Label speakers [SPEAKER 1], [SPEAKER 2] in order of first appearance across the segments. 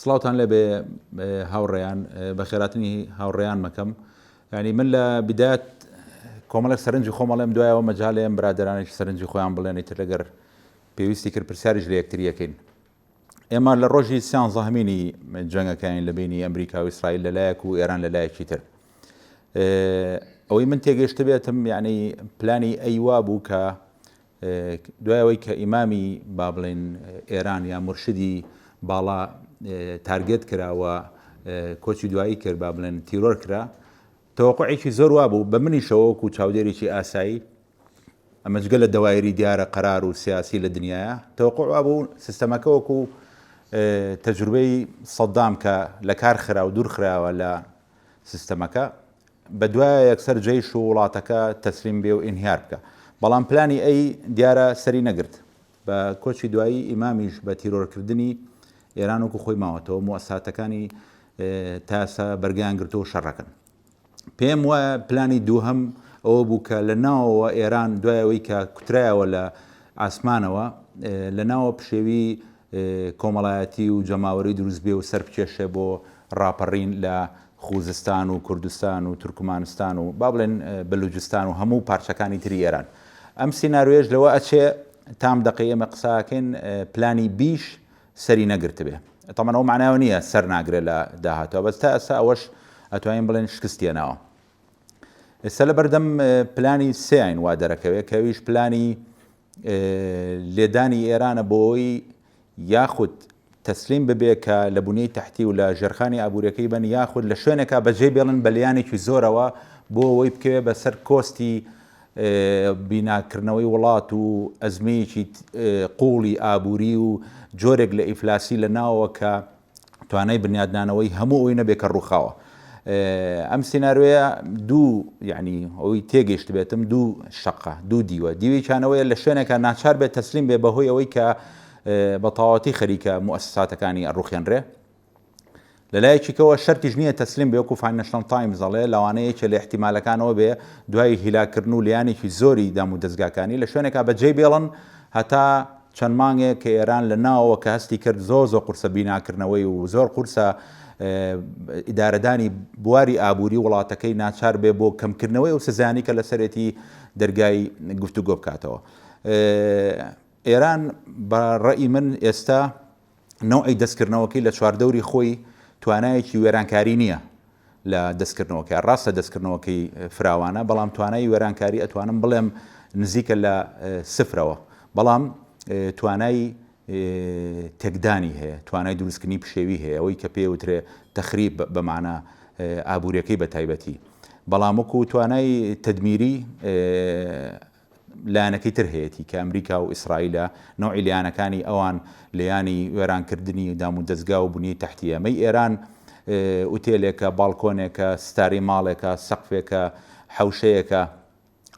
[SPEAKER 1] سڵاوتان لێ بێ هاوڕێیان بە خێراتنی هاوڕێیان مەکەم. ینی من لە بدایەت کۆمەڵێک سەرنجی خۆمەڵێم دوایەوە مەجاالێم برادرانێکی سەرنجی خۆیان بڵێن ئیتر لەگەر پێویستی کرد پرسیاریش لە یەکتریەکەین. ئێمە لە ڕۆژی سیانزە هەمینی جەنگەکانی لە بینی ئەمریکا و ئیسرائیل لەلایەک و ئێران لەلایەکی تر. ئەوەی من تێگەشتە بێتم یعنی پلانی ئەیوا بوو کە دوایەوەی کە ئیمامی با بڵێن ئێران یا مرشدی باڵا تارگێت کراوە کۆچی دوایی کرد با بڵێن تیرۆر کرا، تەوەقوعێکی زۆر وا بوو بە منیشەوە و چاودێرێکی ئاسایی ئەمە جگە لە دەوایری دیارە قەرار و سیاسی لە دنیاە تەوەقوع وا بوو سیستەمەکە وەکو تەجروبەی سەدام کە لە کار خرا و دوور خراوە لە سیستەمەکە بە دوایە یەکسەر جەیش و وڵاتەکە تەسلیم بێ و ئینهیار بکە. بەڵام پلانی ئەی دیارە سەری نەگرت بە کۆچی دوایی ئیمامیش بە تیرۆرکردنی ئێران وەکو خۆی ماوەتەوە موەسساتەکانی تاسە بەرگیان گرتەوە شەڕەکەن. پێم وایە پلانی دووهەم ئەوە بوو کە لە ناوەوە ئێران دوایەوەی کە کوترایەوە لە ئاسمانەوە لە ناوە پشێوی کۆمەڵایەتی و جەماوەری دروست بێ و سەر بکێشێ بۆ ڕاپەڕین لە خوزستان و کوردستان و تورکمانستان و با بڵێن بەلوجستان و هەموو پارچەکانی تری ئێران. ئەم سیناریۆیەش لەوە ئەچێ تام دەقەی ئێمە قساکەین پلانی بیش سەری نەگرت بێ. تەمان ئەو معناوە نییە سەر ناگرێت لە داهاتەوە، بەس تا ئەسا ئەوەش ئەتوانین بڵێن شکستێنەوە. ئێستا لە بەردەم پلانی سێین وا دەرەکەوێت کەویش پلانی لێدانی ئێرانە بۆەوەی یاخود تەسلیم ببێ کە لە بنیەی تەحتی و لە ژێرخانی ئابوووریەکەی بن یاخود لە شوێنێکە بەجێ بێڵن بەلیانێکی زۆرەوە بۆ ئەوەی بکەوێت بەسەر کۆستی بیناکردنەوەی وڵات و ئەزمەیەکی قوڵی ئابووری و جۆرێک لە ئیفلاسی لە ناوەوە کە توانای بنیادنانەوەی هەموو ئەوی نەبێت کە ڕووخاوە. ئەم سیناروەیە دوو یعنی ئەوەی تێگەیشت بێتم دوو شەقە دوو دیوە دیوێکیانەوەیە لە شوێنێکە ناچار بێت تەسلیم بێ بەهۆی ئەوەی کە بە تەواوەتی خەریکە موەسساتەکانی ئەڕوخێنرێ. لەلایەکی کەوە شەرتیش نییە تەسلیم بێ وەکو فاینەشنەڵ تایمز دەڵێ لەوانەیەکە لە احتیمالەکانەوە بێ دوای هیلاکردن و لیانێکی زۆری دام و دەستگاکانی لە شوێنێکە بەجێ بێڵن هەتا چەند مانگێک کە ئێران لە ناوەوە کە هەستی کرد زۆر قورسە بیناکردنەوەی و زۆر قورسە ئیدارەدانی بواری ئابووری وڵاتەکەی ناچار بێ بۆ کەمکردنەوەی و سزانی کە لە سەرەتی دەرگای گفتوگۆ بکاتەوە. ئێران بە ڕەئی من ئێستا نەوعی دەستکردنەوەکەی لە چواردەوری خۆی توانایەکی وێرانکاری نییە لە دەستکردنەوەکە ڕاستە دەستکردنەوەکەی فراوانە، بەڵام توانای وێرانکاری ئەتوانم بڵێم نزیکە لە سفرەوە، بەڵام توانای تێکدانی هەیە، توانای دروستکردنی پشێوی هەیە، ئەوەی کە پێوترێ تەخریب بەمانە ئابوووریەکەی بە تایبەتی، بەڵام وەکو توانای تەدمیری لایەنەکەی تر هەیەی کە ئەمریکا و ئیسرائیلە نوعی لیانەکانی ئەوان لیانی وێرانکردنی دام و دەستگا و بنیەی تەحتی. ئەمەی ئێران ئوتێلێکە، باڵکۆنێکە، ستاری ماڵێکە، سەقفێکە، حەوشەیەکە،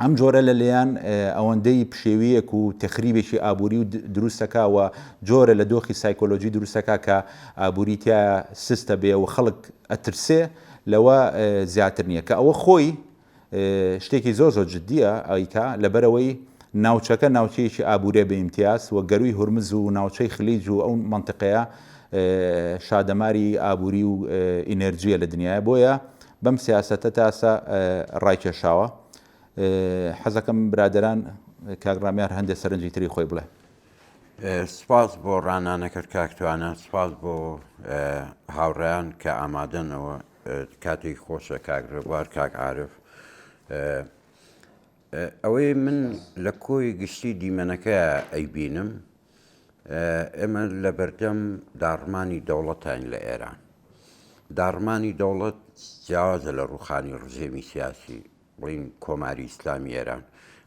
[SPEAKER 1] ئەم جۆرە لە لێیان ئەوەندەی پشێویەک و تەخریبێکی ئابووری و دروستەکەوە جۆرە لە دۆخی سایکۆلۆژی دروستەکە کە ئابووریتیا سستە بێ و خەڵک ئەترسێ لەوە زیاتر نییە، کە ئەوە خۆی شتێکی زۆر جددیە ئەیکا لەبەرەوەی ناوچەکە ناوچەیەکی ئابوورێ بە ئیمتیاز وە گەروی هورمز و ناوچەی خلیج و ئەو منطقەیە شادەماری ئابووری و ئینەرجیە لە دنیاە، بۆیە بەم سیاسەتە تاسە ڕایکێشاوە. حەزەکەم برادران کاگرامیار هەندێک سەرنجی تری خۆی بڵێ.
[SPEAKER 2] سپاس بۆ ڕانانەکرد کاکتوانە، سپاس بۆ هاوڕێیان کە ئامادەنەوە کاتی خۆشە کاگرێبوار کاک عارف. ئەوەی من لە کۆی گشتی دیمەنەکە ئەیبینم ئێمە لە بەردەم داڕمانی دەوڵەتین لە ئێران. داڕمانی دەوڵەت جیاوازە لە ڕووخانی ڕژێمی سیاسی بڵین کۆماری ئیسلامی ئێران.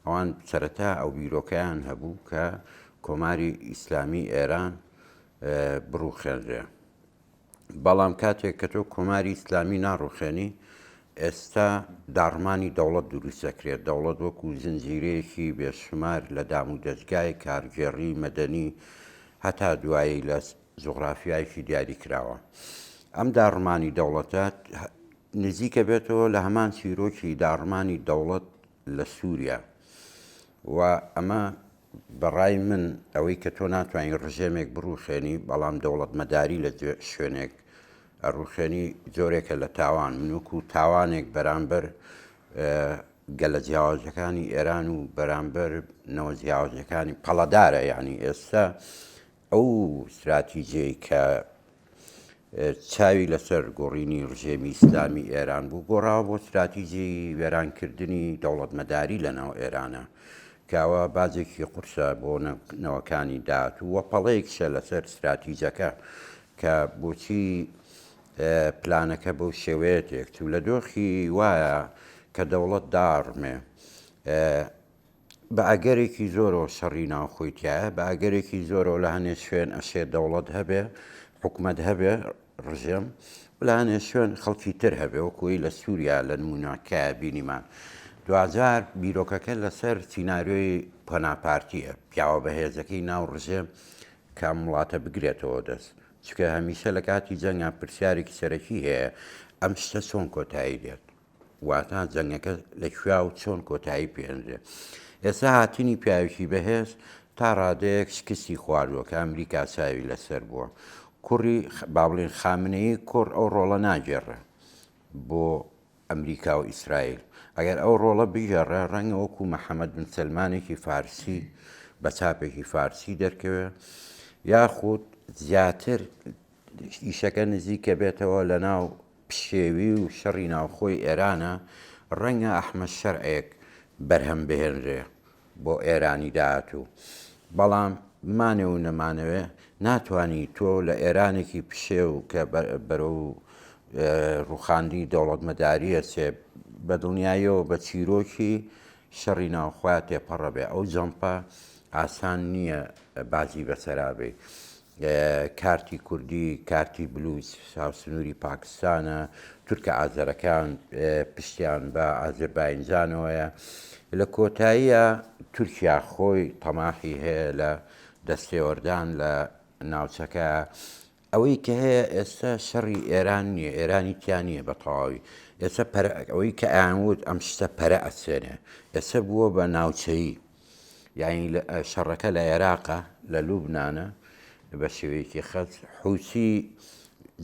[SPEAKER 2] ئەوان سەرەتا ئەو بیرۆکەیان هەبوو کە کۆماری ئیسلامی ئێران بڕووخێنرێ، بەڵام کاتێک کە تۆ کۆماری ئیسلامی ناڕووخێنی ئێستا داڕمانی دەوڵەت دروست دەکرێت. دەوڵەت وەکو زنجیرەیەکی بێشمار لە دام و دەستگای کارگێڕی مەدەنی هەتا دوایی لە جوغرافیایکی دیاری کراوە. ئەم داڕمانی دەوڵەتات نزیکە بێتەوە لە هەمان چیرۆکی داڕمانی دەوڵەت لە سووریا و ئەمە بەڕای من ئەوەی کە تۆ ناتوانین ڕژێمێک بڕوخێنی بەڵام دەوڵەت مەداری لە شوێنێک ئەڕوخێنی جۆرێکە لە تاوان منوەکو تاوانێک بەرامبەر گەلە جیاوازەکانی ئێران و بەرامبەر نەوە جیاوازەکانی پەڵەدارە یعنی ئێستا ئەو استراتیژەی کە چاوی لەسەر گۆڕینی ڕژێمی ئیسلامی ئێران بوو گۆڕاوە بۆ استراتیژی وێرانکردنی دەوڵەت مەداری لەناو ئێرانە کاوە بازێکی قورسە بۆ نەوەکانی داات و وە پەڵەیەکشە لەسەر استراتیژەکە کە بۆچی پلانەکە بەو شێوەیە تێکچوو لە دۆخی وایە کە دەوڵەت داڕمێ بە ئەگەرێکی زۆرەوە شەڕی ناوخۆیتیایە بە ئەگەرێکی زۆرەوە لە هەنێ شوێن ئەشێ دەوڵەت هەبێ حکومەت هەبێ ڕژێم لە هەنێ شوێن خەڵکی تر هەبێ وەکوی لە سووریا لە نمونوناکایە بینیمان دوجار بیرۆکەکە لەسەر سینناریۆی پەناپارتیە پیاوە بەهێزەکەی ناو ڕژێم کام وڵاتە بگرێتەوە دەست چکە هەمیشە لە کاتی جەنگان پرسیارێکی سەرەکی هەیە ئەم شتە چۆن کۆتایی دێت واتە جەنگەکە لەکوێ و چۆن کۆتایی پێێنرێ ئێستا هاتنی پیاوێکی بەهێز تا ڕادەیەک شکستی خواردووە کە ئەمریکا چاوی لەسەر بووە کوڕی باڵێن خامنەیە کوڕ ئەو ڕۆڵە ناگێڕە بۆ ئەمریکا و ئیسرائیل ئەگەر ئەو ڕۆڵە بژێڕە ڕەنگە وەکو مەحەممەد بن سلمانێکی فارسی بە چاپێکی فارسی دەرکەوێ یاخود زیاتر ئیشەکە نزیکە بێتەوە لە ناو پشێوی و شەڕی ناوخۆی ئێرانە ڕەنگە ئەحمەد شەرعێک بەرهەم بهێنرێ بۆ ئێرانی داهاتوو بەڵام بمانێ و نەمانەوێ ناتوانی تۆ لە ئێرانێکی پشێ و کە بەرەو ڕوخاندی دەوڵەت مەداریە سێ بە دڵنیایەوە بە چیرۆکی شەڕی ناوخوا تێپەڕە بێ ئەو جەمپە ئاسان نییە بازی بەسەرابێ کارتی کوردی کارتی بلووس ساوسنووری پاکستانە تورکە ئازەرەکان پشتیان بە ئازربایجانەوەیە لە کۆتاییە تورکیا خۆی تەماحی هەیە لە دەستێوەردان لە ناوچەکە ئەوەی کە هەیە ئێستا شەڕی ئێران نییە ئێرانی تیانە بە تەواوی ئێستا ئەوەی کە ئامود ئەم شتە پەرە ئەچێنێ ئێستا بووە بە ناوچەیی یعنی شەڕەکە لە ئێراقە لە لوبنانە بە شێوەیەکی خەت حوسی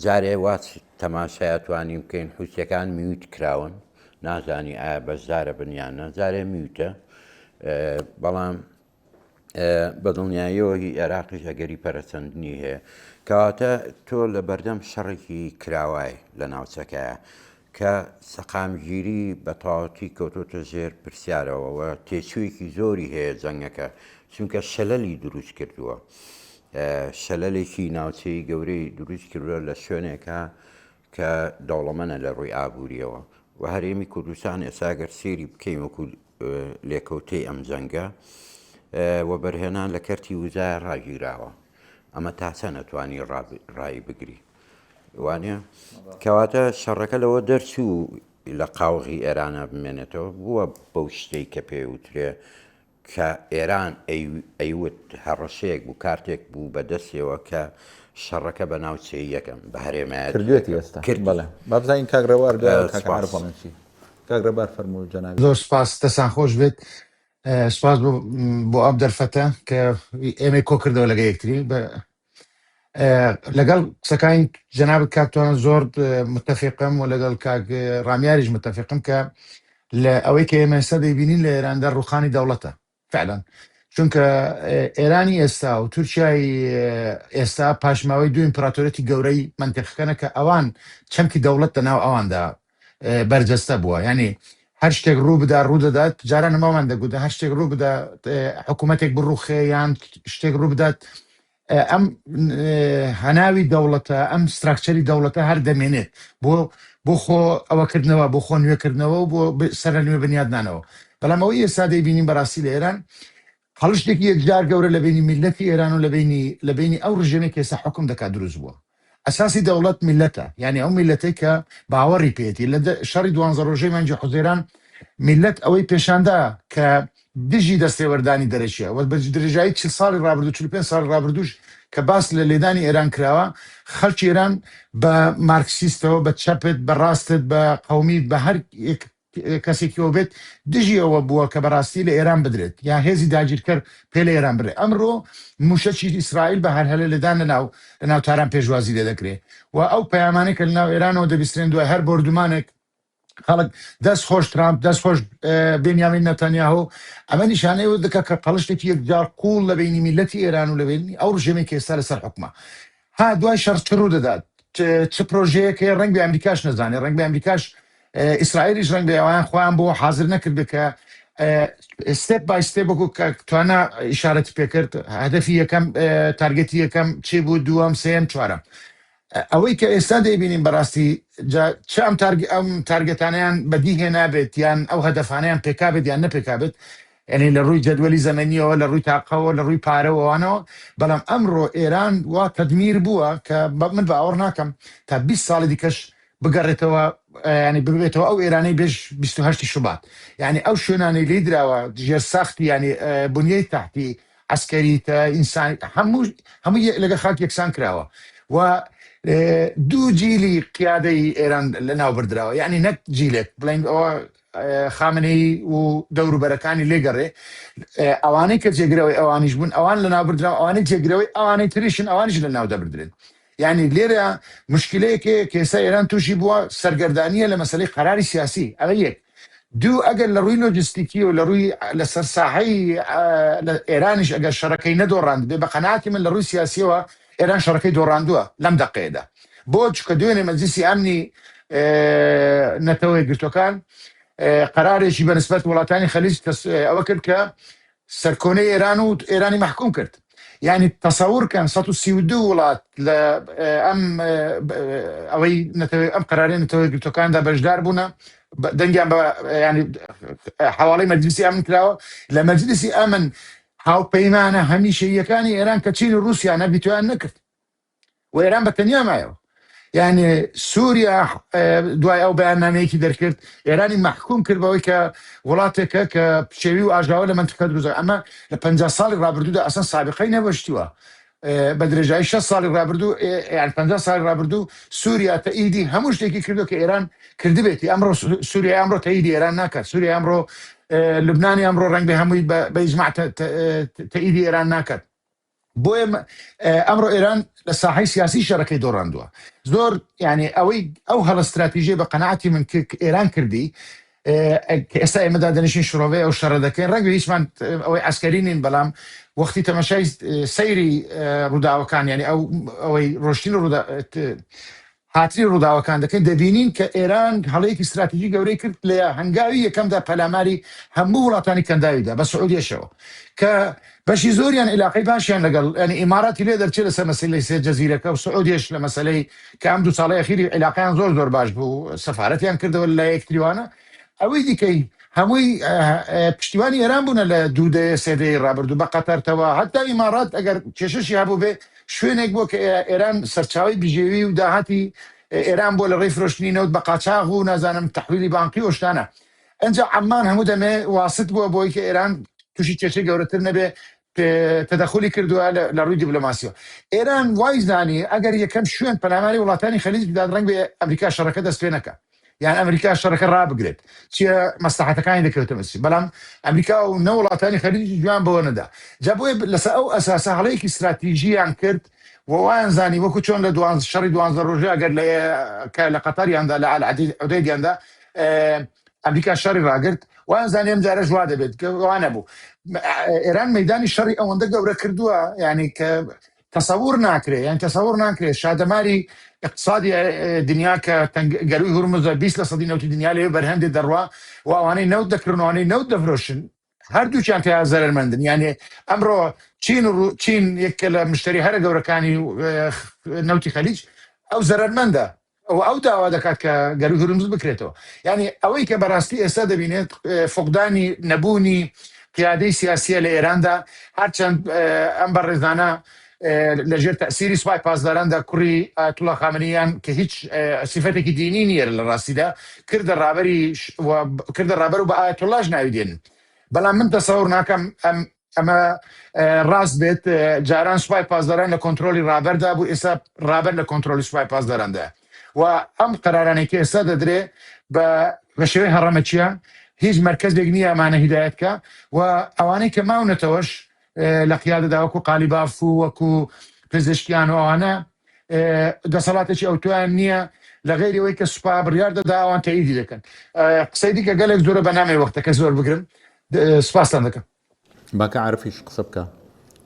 [SPEAKER 2] جارێ وات تەماشایەتوانیم بکەین حوسیەکان میوت کراون نازانی ئایا بەشدارە بنیانە جارێ میوتە بەڵام بەدڵنیاییەوە هی عێراقیش ئەگەری پەرەچەندنی هەیە کەواتە تۆ لە بەردەم شەڕێکی کراوای لە ناوچەکەیە کە سەقامگیری بە تەواوەتی کەوتۆتە ژێر پرسیارەوە تێچوویەکی زۆری هەیە جەنگەکە چونکە شەلەلی دروست کردووە شەلەلێکی ناوچەی گەورەی دروست کردووە لە شوێنێکە کە دەوڵەمەنە لە ڕووی ئابوووریەوە و هەرێمی کوردستان ئێساگەر سێری بکەین وەکو لێکەوتەی ئەم جەنگە و بەرهێنان لە کەرتی وزای ڕاگیراوە ئەمە تاسە نەتوانی ڕای بگری وانە کەواتە شەڕەکە لەوە دەرچوو لە قاوغی ئێرانە بمێنێتەوە بووە بەو شتەی کە پێوترێ کە ئێران ئەیوت هەڕەشەیەک بوو کارتێک بوو بەدەستێەوە کە شەڕەکە بە ناوچەی یەکەم بە هەرێمایەت
[SPEAKER 1] کردوێتی ئێستا بەڵێ بابزانین کاگڕێوار کاگڕێبەرفەرموو کاگڕێبەر فەرموو جەناب
[SPEAKER 3] زۆر سپاس دەستان خۆش بێت سپاس بۆ ئەم دەرفەتە کە ئێمە کۆ کردەوە لەگە یەکتری لەگەڵ قسەکانی جەنابەت کاکتوان زۆر متتەفقم و لەگەڵ کاک ڕامیاریش متتەفقم کە لە ئەوەی کە ئێمە ئێستا دەیبینین لە ئێراندا ڕوخانی دەوڵەتە فعلا چونکە ئێرانی ئێستا و تورکیای ئێستا پاشماوەی دوو ئیمپراتۆرەتی گەورەی منتیقەکەنە کە ئەوان چەمکی دەوڵەت لەناو ئەواندا بەرجەستە بووە ینی هەر شتێک ڕوو بدا ڕوو دەدات جاران نەمامان دەگوتە هەر شتێک ڕوو بدا حکوومەتێک بڕوخێ یان شتێک ڕوو بدات ئەم هەناوی دەوڵەتە ئەم ستراکچەری دەوڵەتە هەر دەمێنێت بۆ خۆ ئەوەکردنەوە بۆ خۆ نوێکردنەوە و بۆ سەر نوێ بنیادنانەوە بەڵام ئەوەی ئێستا دەیبینین بەڕاستی لە ئێران هەڵشتێکی یەکجار گەورە لە بینی میلەتی ئێران و لە بینی ئەو ڕژێمێک ئێستا حکم دەکات دروست بووە ئەساسی دەوڵەت میلەتە یعنی ئەو میلەتەی کە باوەڕی پێێتی لە شەڕی 12 ڕۆژەی مانگی حوزەیران میلەت ئەوەی پێشاندا کە دژی دەستێوەردانی دەرەچیە و بە درێژایی 40 ساڵی ڕابردوو 45 ساڵی ڕابردووش کە باس لە لێدانی ئێران کراوە خەڵکی ئێران بە مارکسیستەوە بە چەپت بە ڕاستت بە قەومی بە هەر کەسێکیەوە بێت دژیەوە بووە کە بەڕاستی لە ئێران بدرێت یا هێزی داگیرکرد پێ لە ئێران برێ ئەمڕۆ موشەکی ئیسرائیل بە هەرهەلە لەدان لەناو تاران پێشوازی لێ دەکرێت و ئەو پەیامانەی کە لەناو ئێرانەوە دەبیسترێن دوای هەر بردومانێک خەڵک دەست خۆش ترامپ دەست خۆش بێنیامین نەتەنیاهو ئەمە نیشانەیەوە دەکە کە قەڵشتێکی یەکجار قوڵ لە بینی میلەتی ئێران و لە بینی ئەو ڕژێمێکی ئێستا لەسەر حکومە ها دوای شەڕ چ ڕوو دەدات چ پرۆژەیەکە ڕەنگ بە ئەمریکاش نەزانێت ڕەنگ بە ئەمریکاش ئیسرائیلیش ڕەنگ بە ئەویان خۆیان بۆ حاضر نەکرد بکە ستێپ بای ستێپ وەکو توانە ئیشارەتی پێکرد هەدەفی یەکەم تارگەتی یەکەم چی بوو دووەم سێم چوارەم ئەوەی کە ئێستا دەیبینین بەڕاستی چ ئەم تارگەتانیان بەدی هێنابێت یان ئەو هەدەفانیان پێکابێت یان نەپێکابێت یعنی لە ڕووی جەدوەلی زەمەنیەوە لە ڕووی تاقەوە لە ڕووی پارەوەوانەوە بەڵام ئەمڕۆ ئێران وا تەدمیر بووە کە من باوەڕ ناکەم تا 20 ساڵی دیکەش بگەڕێتەوە ینی ببێتەوە ئەو ئێرانەی بێژ 28 شوبات یعنی ئەو شوێنانەی لی درراوە ژێر ساختی ینی بنیەی تحتی عسکەری ئینسانی هەموو لەگە خاک یەکسان کراوە و دوو جیلی قیادەی ئێران لە ناو بردراوە یعنی نەک جیلێک بڵین ئەوە خامنەی و دەوروبەرەکانی لێگەڕێ ئەوانەی کە جێگرەوەی ئەوانیش بوون ئەوان لە ناو بردراوە ئەوانەی جێگرەوەی ئەوانەی تریشن ئەوانیش لە ناو دەبردرێن یعنی لێرە مشکلەیەکێ کێسا ئێران تووشی بووە سەرگەردانیە لە مەسلەی قەراری سیاسی ئەوە یەک دوو ئەگەر لە ڕووی لۆجستیکی و لە ڕووی لە سەرساحەی ئێرانیش ئەگەر شەڕەکەی نەدۆڕاند بێ بە قەناعەتی من لە ڕووی سیاسیەوە ئێران شەڕەکەی دۆڕاندووە لەم دەقەیەدا بۆ چکە دوێنێ مەجلیسی ئەمنی نەتەوەی گرتوەکان قەرارێکی بەنسبەت وڵاتانی خەلیج ئەوە کرد کە سەرکۆنەی ئێران و ئێرانی محکوم کرد یعنی تەسەوورکەن 132 وڵات لە ئەم ئەوەی ئەم قەرارەی نەتەوەی گرتوەکاندا بەشدار بوونە دەنگیان بە ینی حواڵەی مەجلیسی ئەمن کراوە لە مەجلیسی ئەمن هاوپەیمانە هەمیشەییەکانی ئێران کە چین و رووسیا نەبیتویان نەکرد و ئێران بەتەنیا مایەوە یعنی سووریا دوای ئەو بەیاننامەیەکی دەرکرد ئێرانی محکوم کرد بەوەی کە وڵاتێکە کە پشێوی و ئاژاوە لە منتیقە دروست ئەمە لە 50 ساڵی ڕابردوودا ئەسەن سابقەی نەبەشتیوە بە درێژایی 6 ساڵی ڕابردوو یان 50 ساڵی ڕابردوو سووریا تەئیدی هەموو شتێکی کردو کە ئێران کردبێتی ئەمڕۆ سووریا ئەمڕۆ تەئیدی ئێران ناکات سووریا ئەمڕۆ لوبنانی ئەمڕۆ ڕەنگ بە هەمووی بە ئیجماع تەئیدی ئێران ناکات بۆیە ئەمڕۆ ئێران لە ساحەی سیاسی شەڕەکەی دۆڕاندووە زۆر یعنی ئەوەی ئەو هەڵە استراتیژیە بە قەناعەتی من ئێران کردی کە ئێستا ئێمەدا دەنیشین شڕۆڤەیە ئەو شەڕە دەکەین ڕەنگە هیچمان ئەوەی ئەسکەری نین بەڵام وەختی تەماشای سەیری ڕووداوەکان یعنی ئەوەی ڕۆشتین هاتری ڕووداوەکان دەکەین دەبینین کە ئێران هەڵەیەکی استراتیژی گەورەی کرد لە هەنگاوی یەکەمدا پەلاماری هەموو وڵاتانی کەنداویدا بە سعودیەشەوە کە بەشی زۆریان علاقەی باشیان لەگەڵ ینی ئیماراتی لێ دەرچێت لەسەر مەسەلەی سێ جەزیرەکە و سعودیش لە مەسەلەی کە ئەم دوو ساڵی ئەخیری علاقەیان زۆر باش بوو سەفارەتیان کردەوە لە یەکتریوانە ئەوەی دیکەی هەمووی پشتیوانی ئێران بوونە لە دوودەیە سێدەی ڕابردوو بە قەتەرتەوە هەتا ئیمارات ئەگەر کێشەشی هەبوو بێ شوێنێک بۆ کە ئێران سەرچاوی بژێوی و داهاتی ئێران بۆ لە ڕێی فرۆشتنی نەوت بە قاچاغ و نازانم تەحویلی بانقی و شتانە ئەنجا عەمان هەموو دەمێ واست بووە بۆی کە ئێران تووشی کێشەی گەورەتر نەبێ تەدەخولی کردووە لە ڕووی دیبلۆماسیەوە ئێران وای زانی ئەگەر یەکەم شوێن پەلاماری وڵاتانی خەلیج بدات ڕەنگ بێ ئەمریکا شەڕەکە دەست پێ نەکە یان ئەمریکا شەڕەکە ڕابگرێت چیە مەسلحەتەکانی دەکەوتە مەسی بەڵام ئەمریکا و نە وڵاتانی خەلیج جوان بەوە نەدا جا بۆیە لەسەر ئەو ئەساسە هەڵەیەکی استراتیژیان کرد ووایان زانی وەکو چۆن لە شەڕی 12 ڕۆژە ئەگەر لە قەتەریاندا لە عودەیدیاندا ئەمریکا شەڕی ڕاگرت وایان زانی ئەم جارە ژوا دەبێت کە وانە بوو ئێران مەیدانی شەڕی ئەوەندە گەورە کردووە یعنی کە تەسەوور ناکرێ یان تەسەوور ناکرێت شادەماری اقتصادی دنیا کە گەروی هورمزە 20 لە سەدی نەوتی دنیا لێ بەرهەندێ دەڕوا و ئەوانەی نەوت دەکردنەوەی نەوت دەفرۆشن هەردووچیان پێ زەرمەندن یعنی ئەمڕۆ چین یەکە لە مشتری هەرە گەورەکانی نەوتی خەلیج ئەو زەرمەندە ئەو داوا دەکات کە گەروی هورمز بکرێتەوە یعنی ئەوەی کە بەڕاستی ئێستا دەبینێت فقدانی نەبوونی قیادەی سیاسیە لە ئێراندا هەرچەند ئەم بەڕێزانە لەژێر تەسیری سوپای پاسداراندا کوڕی ئایەتوڵا خامنەییان کە هیچ سیفەتێکی دینی نییە لە ڕاستیدا کردە ڕابەر و بە ئایەتوڵاش ناوی دێنن بەڵام من تەسەوور ناکەم ئەمە ڕاست بێت جاران سوپای پاسداران لە کۆنتترۆلی ڕابەردا بوو ئێستا ڕابەر لە کۆنتترۆلی سوپای پاسداراندا و ئەم قەرارانێکی ئێستا دەدرێ بە بە شێوەی هەڕەمەچیە هیچ مرکزێک نییە ئەمانە هیدایەتکە و ئەوانەی کە ماونەتەوەش لە قیادەدا وەکو قالیباف و وەکو پزیشکیان و ئەوانە دەسەڵاتێکی ئەوتویان نییە لە غێریەوەی کە سوپا بڕیار دەدا ئەوان تەئیدی دەکەن. قسەی دیکە گەلێک زۆرە بە نامێ وەختەکە زۆر بگرم سوپاسان دەکەم.
[SPEAKER 1] باکە عارفیش قسە بکە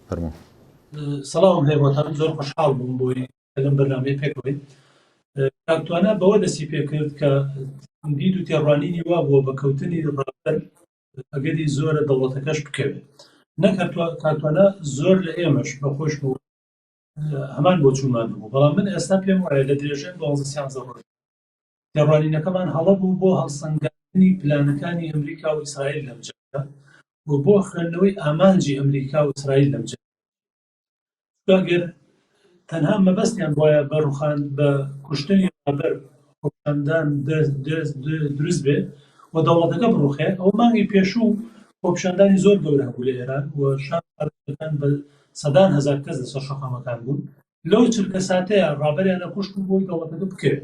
[SPEAKER 1] فەرموو.
[SPEAKER 4] سەڵام هەیەوەتان زۆر خۆشحاڵ بووم بۆی لەم بەرنامەیە پێکەوەی کاکتوانە بەوە دەستی پێکرد کە دید و تێڕوانینی وا بووە بە کەوتنی ڕابەر ئەگەری زۆرە دەوڵەتەکەش بکەوێت نەک کاکتوانە زۆر لە ئێمەش بەخۆش بوو هەمان بۆ چوومان بوو بەڵام من ئێستا پێم وایە لە درێژەی 12 ڕۆژ تێڕوانینەکەمان هەڵە بوو بۆ هەڵسەنگاندنی پلانەکانی ئەمریکا و ئیسرائیل لەم جەنگە و بۆ خوێندنەوەی ئامانجی ئەمریکا و ئیسرائیل لەم جەنگە ئەگەر تەنها مەبەستیان وایە بە ڕوخان بە کوشتنی ڕابەر خۆپیشاندان دروست بێ و دەوڵەتەکە بڕوخێ ئەو مانگی پێشوو خۆپیشاندانی زۆر گەورە بوو لە ئێران و شارەکان بە سەدان هەزار کەس لەسەر شەقامەکان بوون لەو چرکە ساتەیە ڕابەریانە کوشت و بۆی دەوڵەتەکە بکەوێت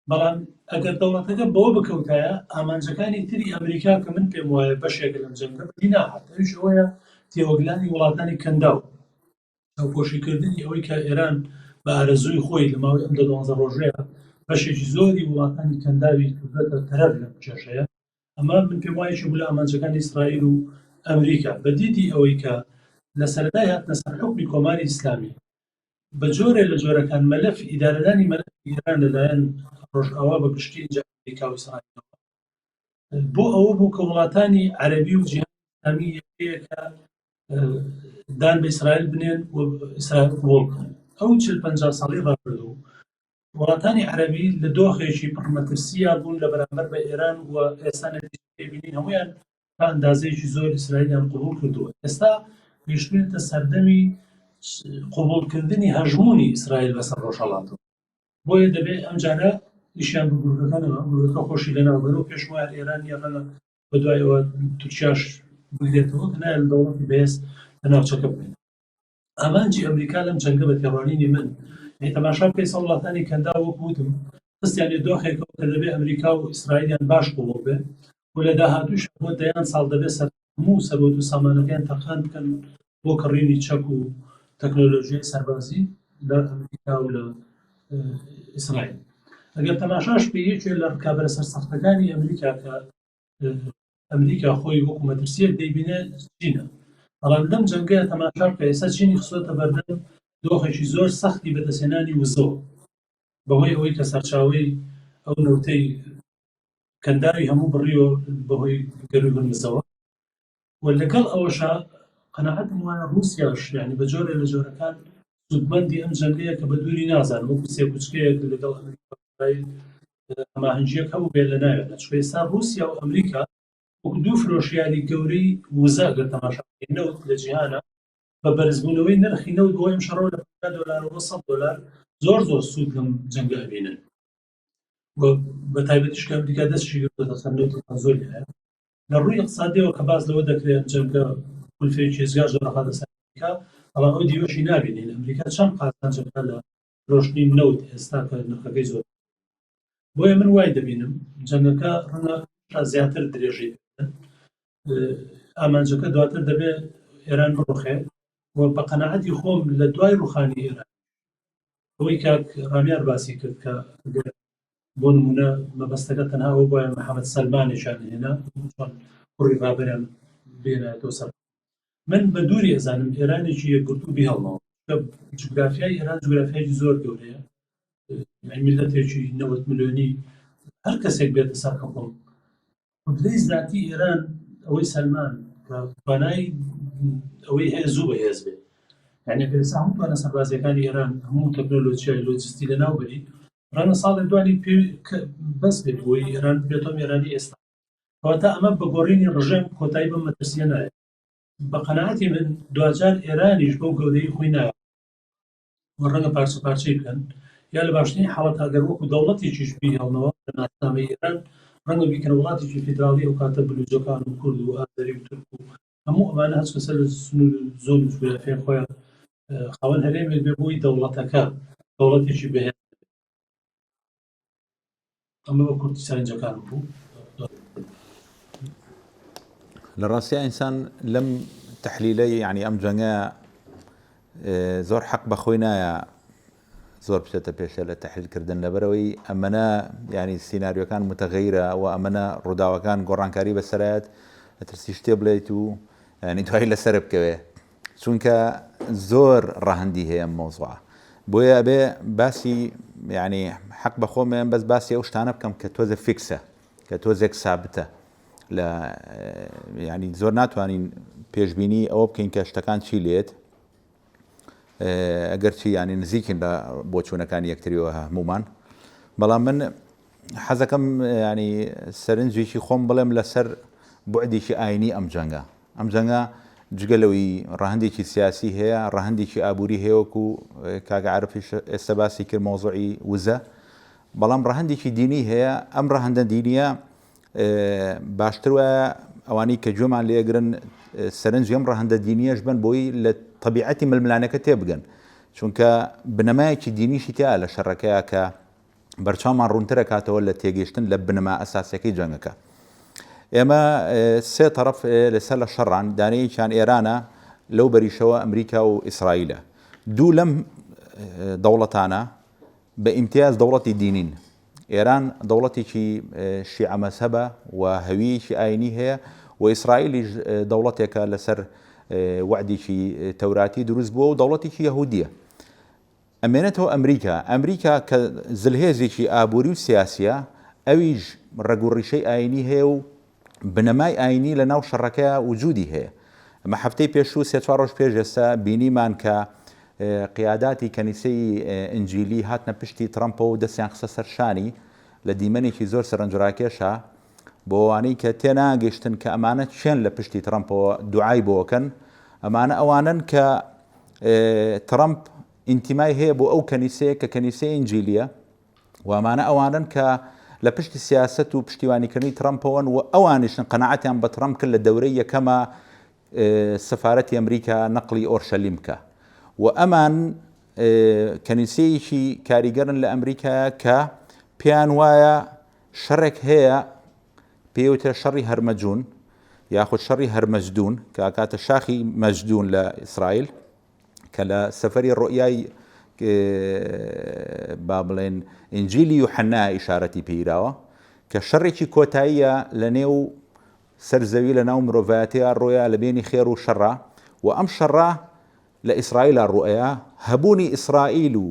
[SPEAKER 4] بەڵام ئەگەر دەوڵەتەکە بەوە بکەوتایە ئامانجەکانی تری ئەمریکا کە من پێم وایە بەشێکە لەم جەنگە بەدی ناهات ئەویش ئەوەیە تێوەگلانی وڵاتانی کەنداو چاوپۆشیکردنی ئەوەی کە ئێران بە ئارەزووی خۆی لە ماوەی ئەم 12 ڕۆژەیە بەشێکی زۆری وڵاتانی کەنداوی کردێتە تەرەف لەم کێشەیە ئەمە من پێم وایە بوو لە ئامانجەکانی ئیسرائیل و ئەمریکا بە دیدی ئەوەی کە لە سەرەتای هاتنە سەر حوکمی کۆماری ئیسلامی بە جۆرێ لە جۆرەکان مەلەف ئیدارەدانی مەلەف ئیران لەلایەن ڕۆژئاوا بە گشتی اینجا ئەمریکا و ئیسرائیل بۆ ئەوە بوو کە وڵاتانی عەرەبی و جیهانی ئیسلامی یەکەیەکە دان بە ئیسرائیل بنێن و ئیسرائیل قبوڵ بکەن ئەو 40-50 ساڵی ڕابردوو وڵاتانی عەرەبی لە دۆخێکی پڕمەترسیە بوون لە بەرامبەر بە ئێران و ئێستا نەتیجەی بینین هەمویان تا ئەندازەیەکی زۆر ئیسرائیلیان قبوڵ کردووە ئێستا گەیشتوونەتە سەردەمی قبوڵکردنی هەژمونی ئیسرائیل بەسەر ڕۆژهەڵاتەوە بۆیە دەبێت ئەمجارە ئیشیان بگورەکانەوە گورەکە خۆشی لەناوبەرەوە پێشم وایە ئێران یەڕەنە بەدوایەوە تورکیاش بگرێتەوە کە نایە لە دەوڵەتی بەهێز لە ناوچەکە بێت ئامانجی ئەمریکا لەم جەنگە بە تێڕوانینی من تەماشا بکەی سەڵ وڵاتانی کەندا وەک وتم دەستیان لێ دۆخێکەوە کە دەبێت ئەمریکا و ئیسرائیلیان باش قوڵ بێ و لە داهاتووش بۆ دەیان ساڵ دەبێت هەموو سەرۆت و سامانەکەیان تەقان بکەن بۆ کڕینی چەک و تەکنۆلۆژیای سەربازی لە ئەمریکا و لە ئیسرائیل ئەگەر تەماشاش پێ یەکێ لە ڕکابەرە سەرسەختەکانی ئەمریکا کە ئەمریکا خۆی وەکو مەترسیەک دەیبینێ چینە بەڵام لەم جەنگەیە تەماشا بکە ئێستا چینی خسۆتە بەردەم دۆخێکی زۆر سەختی بەدەستێنانی وزەوە بەهۆی ئەوەی کە سەرچاوەی ئەو نەوتەی کەنداوی هەموو بڕیوە بەهۆی گەروگرنزەوە و لەگەڵ ئەوەشە قەناعەتم وایە رووسیاش یعنی بە جۆرێ لە جۆرەکان سودمەندی ئەم جەنگەیە کە بە دووری نازان وەکو سێکوچکەیەک لەگەڵ ئەمریکا هەماهەنگیەک هەبوو بێت لە ناوێت چکە ئێستا رووسیا و ئەمریکا وەکو دوو فرۆشیاری گەورەی وزە ئەگەر تەماشا بکەین نەوت لە جیهانە بە بەرزبوونەوەی نرخی نەوت بۆ ئەمشەڕۆ لە $50 و $100 زۆر سوود لەم جەنگە ئەبینن بە تایبەتیش کە ئەمریکا دەستی گرتووەتە سەر نەوتێکان زۆر هەیە لە ڕووی اقتصادیەوە کە باس لەوە دەکرێت جەنگە کولفەیەکی هێزگار زۆر خاتە سەر ئەمریکا بەڵام ئەو دیوەشی نابینین ئەمریکا چەند قازانجەکە لە فرۆشتنی نەوت ئێستا کە نرخەکەی زۆر بۆیە من وای دەبینم جەنگەکە ڕەنگە زیاتر درێژی ئامانجەکە دواتر دەبێت ئێران بڕوخێت و بە قەناعەتی خۆم لە دوای ڕوخانی ئێران ئەوەی کاک ڕامیار باسی کرد کە بۆ نمونە مەبەستەکە تەنها ئەوە بۆیە محەممەد سەلمانێکیان هێنا چۆن کوڕی ڕابەریان بێنێتەوە سەر من بە دووری ئەزانم ئێرانێکی یەکگرتوو بهێڵنەوە کە جوگرافیای ئێران جوگرافیایکی زۆر گەورەیە میلەتێکی 90 ملیۆنی هەر کەسێک بێتە سەر حکوم بدەی ذاتی ئێران ئەوەی سەلمان کە توانای ئەوەی هەیە زوو بەهێز بێت یعنی ئێستا هەموو توانە سەربازیەکانی ئێران هەموو تەکنۆلۆژیای لۆجستی لەناوبەری ڕەنگە ساڵێک دوانی بەس بێت بۆی ئێران بێتۆ ئێرانی ئێستا کەواتە ئەمە بە گۆڕینی ڕژێم کۆتایی بە مەترسیە نایە بە قەناعەتی من دوجار ئێرانیش بەو گەورەی خۆی نایە ڕەنگە پارچە پارچەی بکەن یا لە باشترین حاڵەت ئەگەر وەکو دەوڵەتێکیش بهێڵنەوە لە ناسنامەی ئێران ڕەنگە بیکەن وڵاتێکی فیدراڵی ئەو کاتە بلوچەکان و کورد و ئازەری و تورک و هەموو ئەمانە هەچ کەسە لە سنوور زۆن و جوگرافیای خۆیان خاوەن هەرێمێک بێ بۆی دەوڵەتەکە دەوڵەتێکی بەهێز ئەمە بە کورتی سەرنجەکان بوو
[SPEAKER 1] لە ئینسان لەم تحلیلەی ینی ئەم جەنگە زۆر حەق بەخۆی نایە زۆر بچێتە پێشە لە تحلیلکردن لەبەرەوەی ئەمەنە ینی سیناریۆکان متەغەیرە و ئەمەنە ڕووداوەکان گۆڕانکاری بەسەرایەت ئەترسی شتێ بڵێیت و ینی دوای لەسەر بکەوێ چونکە زۆر ڕەهەندی هەیە مۆزوع بۆیە بێ باسی ینی حەق بەخۆمێن بەس باسی ئەو شتانە بکەم کە تۆزە فیکسە کە تۆزێک سابتە لە ینی زۆر ناتوانین پێشببینی ئەوە بکەین کە شتەکان چی لێت ئەگەر چی ینی نزیکن لە بۆ چوونەکانی یەکتریەوە هەمومان بەڵام من حەزەکەم ینی سەرنجێکی خۆم بڵێم لەسەر بوعدێکی ئاینی ئەم جەنگە جگەلەوەی ڕەهەندێکی سیاسی هەیە ڕەهەندێکی ئابووری هەیەوەکو کاگە عارفیش ئێستا باسی کرد مۆزوعی وزە بەڵام ڕەهەندێکی دینی هەیە ئەم ڕەهەندە دینیە باشتر وایە ئەوانەی کە گوێمان لێگرن سەرنجی ئەم ڕەهەندە دینیەش بن بۆی لە طبیعەتی ململانەکە تێبگەن چونکە بنەمایەکی دینیشی تیا لە شەڕەکەیە کە بەرچاومان ڕوونترە کاتەوە لە تێگەیشتن لە بنەما ئەساسیەکەی جەنگەکە ئێمە سێ تەرەف لەسەر لە شەڕان دانەیەکیان ئێرانە لەو بەریشەوە ئەمریکا و ئیسرائیلە دوو لەم دەوڵەتانە بە ئیمتیاز دەوڵەتی دینین ئێران دەوڵەتێکی شیعە مەزهەبە و هەویەکی ئاینی هەیە و ئیسرائیلیش دەوڵەتێکە لەسەر وعدێکی تەوراتی دروست بووە و دەوڵەتێکی یەهودیە ئەمێنێتەوە ئەمریکا کە زلهێزێکی ئابووری و سیاسیە ئەویش ڕێگوڕیشەی ئاینی هەیە و بنەمای ئاینی لە ناو شەڕەکەیە وجودی هەیە ئەمە هەفتەی پێشوو سێ-چوار ڕۆژ پێش ئێستا بینیمان کە قیاداتی کەنیسەی ئنجیلی هاتنە پشتی ترەمپەوە و دەستیان خستە سەر شانی لە دیمەنێکی زۆر سەرنجڕاکێشە بۆ ئەوانەی کە تێناگەیشتن کە ئەمانە چێن لە پشتی ترەمپەوە دوعای بۆکەن ئەمانە ئەوانن کە ترەمپ ئینتیمای هەیە بۆ ئەو کەنیسەیە کە کەنیسەی ئنجیلیە و ئەمانە ئەوانن کە لە پشتی سیاست و پشتیوانیکردنی ترەمپەوەن و ئەوانیشن قەنەعەتیان بە ترەمپ کرد لە دەورەی یەکەمە سەفارەتی ئەمریکا نەقلی ئۆرشەلیم بکە و ئەمان کەنیسەیەکی کاریگەرن لە ئەمریکایە کە پێیان وایە شەڕێک هەیە پێوتە شەڕی هەرمەجوون یاخود شەڕی هەرمەجدون کە کاتە شاخی مەجدون لە ئیسرائیل کە لە سەفەری ڕۆیای با بڵێن ئینجیلی یوحەنا ئیشارەتی پێیراوە کە شەڕێکی کۆتاییە لە نێو سەرزەوی لە ناو مرۆڤایەتەیە ڕۆیە لە بینی خێر و شەڕە و ئەم شەڕە لە ئیسرائیلە ڕۆیە هەبوونی ئیسرائیل و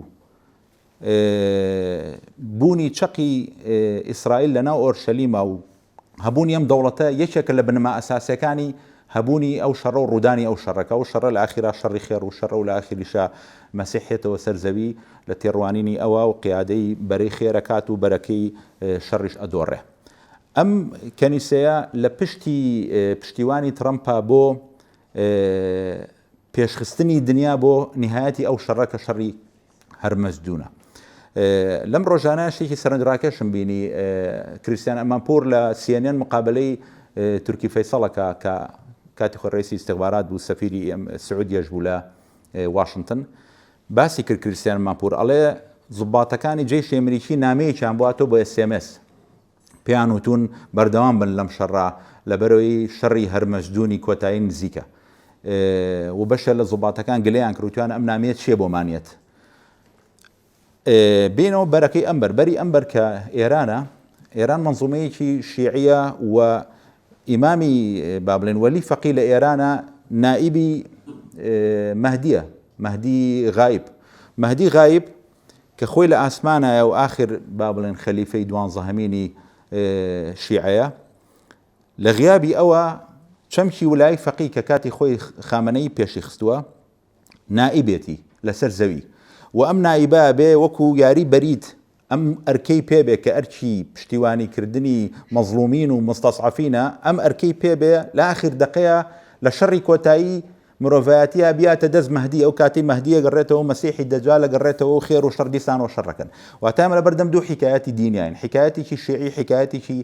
[SPEAKER 1] بوونی چەقی ئیسرائیل لە ناو ئۆرشەلیمە و هەبوونی ئەم دەوڵەتە یەکێکە لە بنەما ئەساسیەکانی هەبوونی ئەو شەڕە و ڕوودانی ئەو شەڕەکە و شەڕە لە ئاخیرا شەڕی خێر و شەڕە و لە ئاخیریشە مەسیحێتەوە سەرزەوی لە تێڕوانینی ئەوە و قیادەی بەرەی خێرەکات و بەرەکەی شەڕیش ئەدۆڕێ ئەم کەنیسەیە لە پشتیوانی ترەمپە بۆ پێشخستنی دنیا بۆ نهایەتی ئەو شەڕە کە شەڕی هەرمەزدونە لەم ڕۆژانە شتێکی سەرنجڕاکێشم بینی کریستیان ئەمانپۆر لە CNN مقابلەی تورکی فەیسەڵەکە کە کاتی خۆی ڕئیسی ئیستیخبارات بوو سەفیری سعودیەش بوو لە واشنگتن باسی کرد کریستیان ئەمانپۆر ئەڵێ زوباتەکانی جێیشی ئەمریکی نامەیەکیان بواتەوە بۆ SMS پێیان وتون بەردەوام بن لەم شەڕە لەبەرەوەی شەڕی هەرمەجدونی کۆتایی نزیکە و بەشە لە زوباتەکان گلەیان کردوتوانە ئەم نامێت چیە بۆمانێت بینەوە بەرەکەی ئەمبەر بەری ئەمبەر کە ئێران منزومەیەکی شیعیە و ئیمامی با بڵێن وەلی فەقی لە ئێرانە نائیبی مەهدیە مەهدی غایب کە خۆی لە ئاسمانایە و ئاخر با بڵێن خەلیفەی دوانزەهەمینی شیعەیە لە غیابی ئەوە چەمکی ولای فەقی کە کاتی خۆی خامنەی پێشی خستووە نائیبێتی لەسەر زەوی و ئەم نائیبە بێ وەکو یاری بەریت ئەم ئەرکەی پێبێ کە ئەرکی پشتیوانیکردنی مەزلومین و مستەسعەفینە ئەم ئەرکەی پێبێ لە ئاخر دەقەیە لە شەڕی کۆتایی مرۆڤایەتیە بیاتە دەست مەهدی ئەو کاتی مەهدیە گەڕێتەوە مەسیحی دەجالە گەڕێتەوە و خێر و شەڕ دیسانەوە شەڕەکەن واتە لە بەردەم دوو حیکایەتی دینیان حیکایەتێکی شیعی حیکایەتێکی